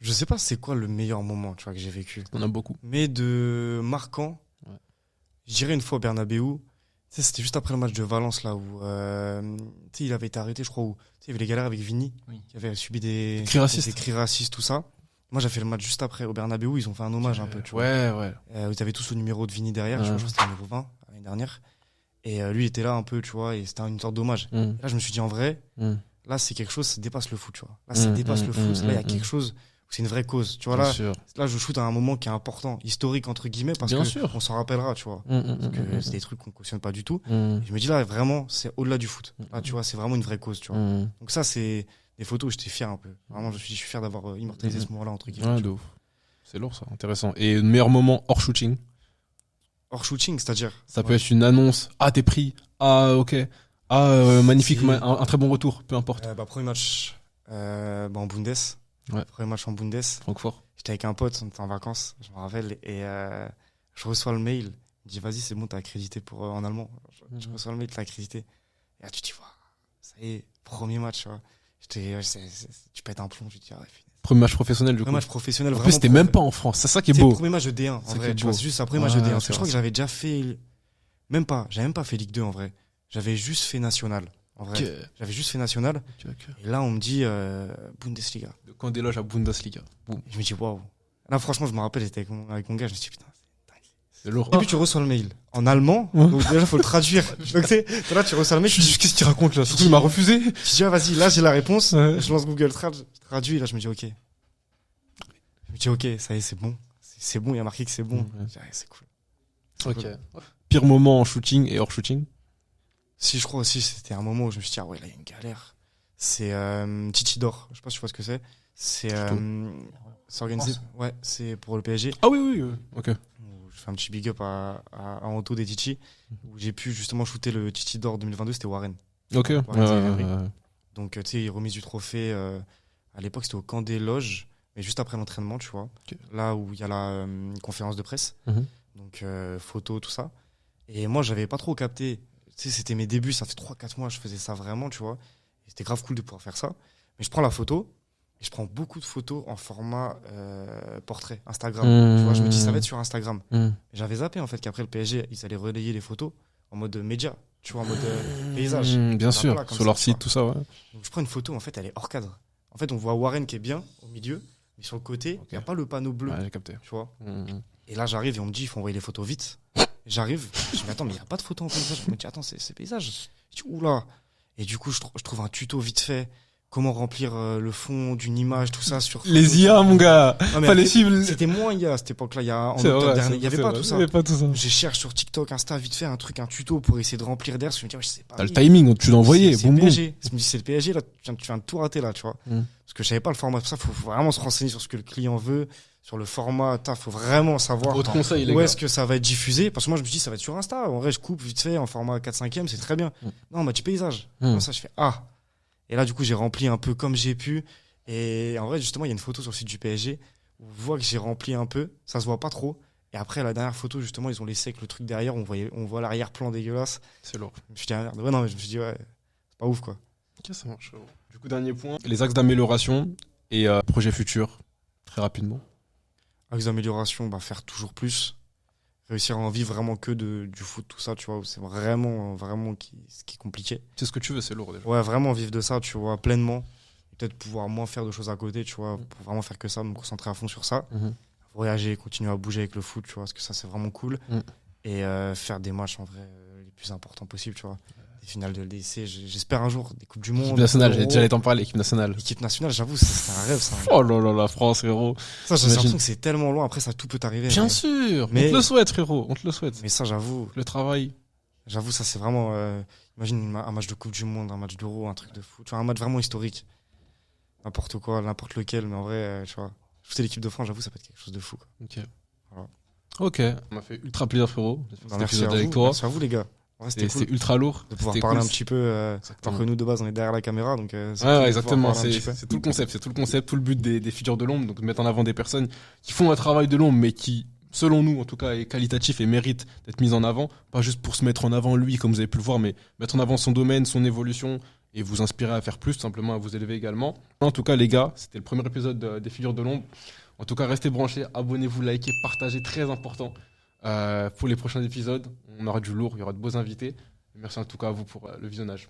Je sais pas c'est quoi le meilleur moment, tu vois, que j'ai vécu.
On en a beaucoup.
Mais de marquant,
Ouais.
je dirais une fois au Bernabeu. Tu sais, c'était juste après le match de Valence, là, où tu sais, il avait été arrêté, je crois, où tu sais, il y avait les galères avec Vini,
Oui.
qui avait subi des
Cris
cris racistes, tout ça. Moi, j'ai fait le match juste après au Bernabeu, ils ont fait un hommage un peu, tu vois.
Ouais.
Ils avaient tous le numéro de Vini derrière,
Ouais.
je crois que c'était le numéro 20 l'année dernière. Et lui, il était là un peu, tu vois, et c'était une sorte d'hommage.
Mm.
Et là, je me suis dit, en vrai,
Mm.
là, c'est quelque chose, ça dépasse le foot, tu vois. Là, ça dépasse le foot. Là, il y a quelque chose où c'est une vraie cause. Tu vois,
Bien
là,
sûr.
là, je shoot à un moment qui est important, historique, entre guillemets, parce
Bien
que
sûr.
on s'en rappellera, tu vois. Parce que c'est des trucs qu'on cautionne pas du tout. Et je me dis là, vraiment, c'est au-delà du foot. Là, tu vois, c'est vraiment une vraie cause, tu vois. Donc ça, c'est des photos où j'étais fier un peu. Vraiment, je suis fier d'avoir immortalisé ce moment-là, entre guillemets.
Ouais,
tu
de
vois.
ouf. C'est lourd ça, intéressant. Et le meilleur moment hors shooting,
Hors shooting, c'est-à-dire.
ça peut être une annonce. Ah, t'es pris. Ah, ok. Ah, magnifique,
Si.
un très bon retour, peu importe.
Premier match en Bundes.
Ouais.
Premier match en Bundes.
Francfort.
J'étais avec un pote, on était en vacances, je me rappelle, et je reçois le mail. Il me dit, vas-y, c'est bon, t'as accrédité pour, en allemand. Je reçois le mail, t'as accrédité. Et là, tu te dis, waouh, ça y est, premier match, tu vois. Tu pètes un plomb, tu te dis, ah ouais, finesse.
Premier match professionnel, du coup.
Un match professionnel
En
vraiment.
plus, c'était même pas en France. C'est ça qui est
C'est le
beau.
premier match de D1, en
C'est
vrai.
qui est
Tu vois,
beau.
c'est juste un premier match de
Ouais,
D1. Parce
c'est
que je crois
vrai.
que j'avais déjà fait. J'avais même pas fait Ligue 2 en vrai. J'avais juste fait national. En vrai.
Ok.
J'avais juste fait national. Et là, on me dit Bundesliga.
De camp des loges à Bundesliga. Boum.
Et je me dis waouh. Là, franchement, je me rappelle, j'étais avec mon gars. Je me suis dit putain.
C'est lourd.
Au début, tu reçois le mail en allemand.
Ouais.
Donc déjà, faut le traduire. Donc, t'es là, tu reçois le mail.
Je me dis, qu'est-ce qu'il raconte là? Surtout, il m'a refusé.
Tu dis, ah, vas-y, là, j'ai la réponse.
Ouais.
Je lance Google Trad, je traduis. Là, je me dis, ok. Je me dis, ok, ça y est, c'est bon. C'est bon, il y a marqué que c'est bon.
Ouais.
Je dis, ah, c'est cool.
Ok. Pire moment en shooting et hors shooting?
Si, je crois aussi, c'était un moment où je me suis dit, ah ouais, là, il y a une galère. C'est Titi d'or. Je sais pas si tu vois ce que c'est. C'est organisé. Ouais, c'est pour le PSG.
Ah oui, oui, oui. Ok.
Où je fais un petit big up à Anto des Titi. Où j'ai pu justement shooter le Titi d'or 2022, c'était Warren.
Ok. Ouais,
Thierry.
ouais.
Donc, tu sais, remise du trophée. À l'époque, c'était au camp des loges, mais juste après l'entraînement, tu vois.
Ok.
Là où il y a la conférence de presse.
Mhm.
Donc, photos, tout ça. Et moi, j'avais pas trop capté. Tu sais, c'était mes débuts, ça fait 3-4 mois, je faisais ça vraiment, tu vois. Et c'était grave cool de pouvoir faire ça. Mais je prends la photo, et je prends beaucoup de photos en format portrait, Instagram. Tu vois, je me dis, ça va être sur Instagram. Et j'avais zappé, en fait, qu'après le PSG, ils allaient relayer les photos en mode média, tu vois, en mode paysage.
Bien sûr,
Voilà, comme
sur
ça,
leur
tu
site,
vois.
tout ça, ouais.
Donc, je prends une photo, en fait, elle est hors cadre. En fait, on voit Warren qui est bien au milieu, mais sur le côté, il n'y a pas le panneau bleu,
Ouais, j'ai capté.
tu vois.
Mhm.
Et là, j'arrive et on me dit, il faut envoyer les photos vite. J'arrive, je me dis, attends, mais il n'y a pas de photo en paysage. Je me dis, attends, c'est paysage. Je dis, oula. Et du coup, je trouve un tuto vite fait. Comment remplir le fond d'une image, tout ça sur.
Les IA, mon gars.
Non, mais
Fallait
après,
suivre.
C'était moins IA à cette époque-là. Il y a en
C'est
octobre
vrai,
dernier, il n'y avait
c'est
pas
vrai.
tout ça.
Il y avait pas tout ça.
Je cherche sur TikTok, Insta, vite fait un tuto pour essayer de remplir derrière. Parce que je me dis, ouais, je sais pas.
T'as le timing, tu l'as envoyé.
C'est
Boum,
le
boum.
PSG. Je me dis, c'est le PSG, là, tu viens de tout rater, là, tu vois.
Mm.
Parce que je savais pas le format. Pour ça, faut vraiment se renseigner sur ce que le client veut, sur le format. Faut vraiment savoir
Autre conseil, les
où
gars.
est-ce que ça va être diffusé. Parce que moi, je me dis, ça va être sur Insta. En vrai, je coupe vite fait en format 4/5e, c'est très bien.
Mm.
Non, on m'a dit paysage.
Mm.
Comme ça, je fais, ah. Et là, du coup, j'ai rempli un peu comme j'ai pu. Et en vrai, justement, il y a une photo sur le site du PSG où on voit que j'ai rempli un peu. Ça se voit pas trop. Et après, la dernière photo, justement, ils ont laissé avec le truc derrière. On voit l'arrière-plan dégueulasse.
C'est lourd.
Je me suis dit, ah, merde. Ouais, non, mais je me suis dit, ouais, c'est pas ouf, quoi.
Ok, ça marche. Du coup, dernier point. Les axes d'amélioration et projets futurs. Très rapidement.
Avec des améliorations, bah, faire toujours plus. Réussir à en vivre vraiment que du foot, tout ça, tu vois. C'est vraiment, vraiment ce qui est compliqué.
C'est ce que tu veux, c'est lourd déjà.
Ouais, vraiment vivre de ça, tu vois, pleinement. Peut-être pouvoir moins faire de choses à côté, tu vois, pour vraiment faire que ça, me concentrer à fond sur ça.
Mhm.
Voyager, continuer à bouger avec le foot, tu vois, parce que ça, c'est vraiment cool.
Mhm.
Et faire des matchs, en vrai, les plus importants possibles, tu vois. Des finales de LDC, j'espère un jour, des Coupes du Monde.
Équipe nationale,
Euro.
j'allais t'en parler, équipe nationale.
L'équipe nationale, j'avoue, c'est un rêve, ça.
Oh là là, la France, frérot.
Ça, j'ai
J'imagine.
l'impression que c'est tellement loin, après, ça, tout peut arriver.
Bien
mais,
sûr,
Mais-
on te le souhaite, frérot, on te le souhaite.
mais ça, j'avoue,
Le travail.
ça, c'est vraiment. Imagine un match de Coupe du Monde, un match d'Euro, un truc de foot. Tu vois, un match vraiment historique. N'importe quoi, n'importe lequel, mais en vrai, tu vois. Shooter l'équipe de France, j'avoue, ça peut être quelque chose de fou, quoi.
Ok.
Voilà.
Ok, on m'a fait ultra plaisir, frérot.
Bah,
Cet
merci,
épisode
à
avec
vous,
toi.
merci à vous, les gars. En vrai, c'était
C'est
cool
ultra lourd.
de pouvoir
C'était
parler
cool.
un petit peu. Alors que nous, de base, on est derrière la caméra. Donc, c'est cool de
Ouais,
pouvoir
exactement.
parler un
C'est
petit peu.
c'est tout le concept. C'est tout le concept, tout le but des figures de l'ombre. Donc, de mettre en avant des personnes qui font un travail de l'ombre, mais qui, selon nous, en tout cas, est qualitatif et mérite d'être mis en avant. Pas juste pour se mettre en avant lui, comme vous avez pu le voir, mais mettre en avant son domaine, son évolution et vous inspirer à faire plus, tout simplement à vous élever également. En tout cas, les gars, c'était le premier épisode des figures de l'ombre. En tout cas, restez branchés, abonnez-vous, likez, partagez, très important. Pour les prochains épisodes, on aura du lourd, il y aura de beaux invités. Merci en tout cas à vous pour le visionnage.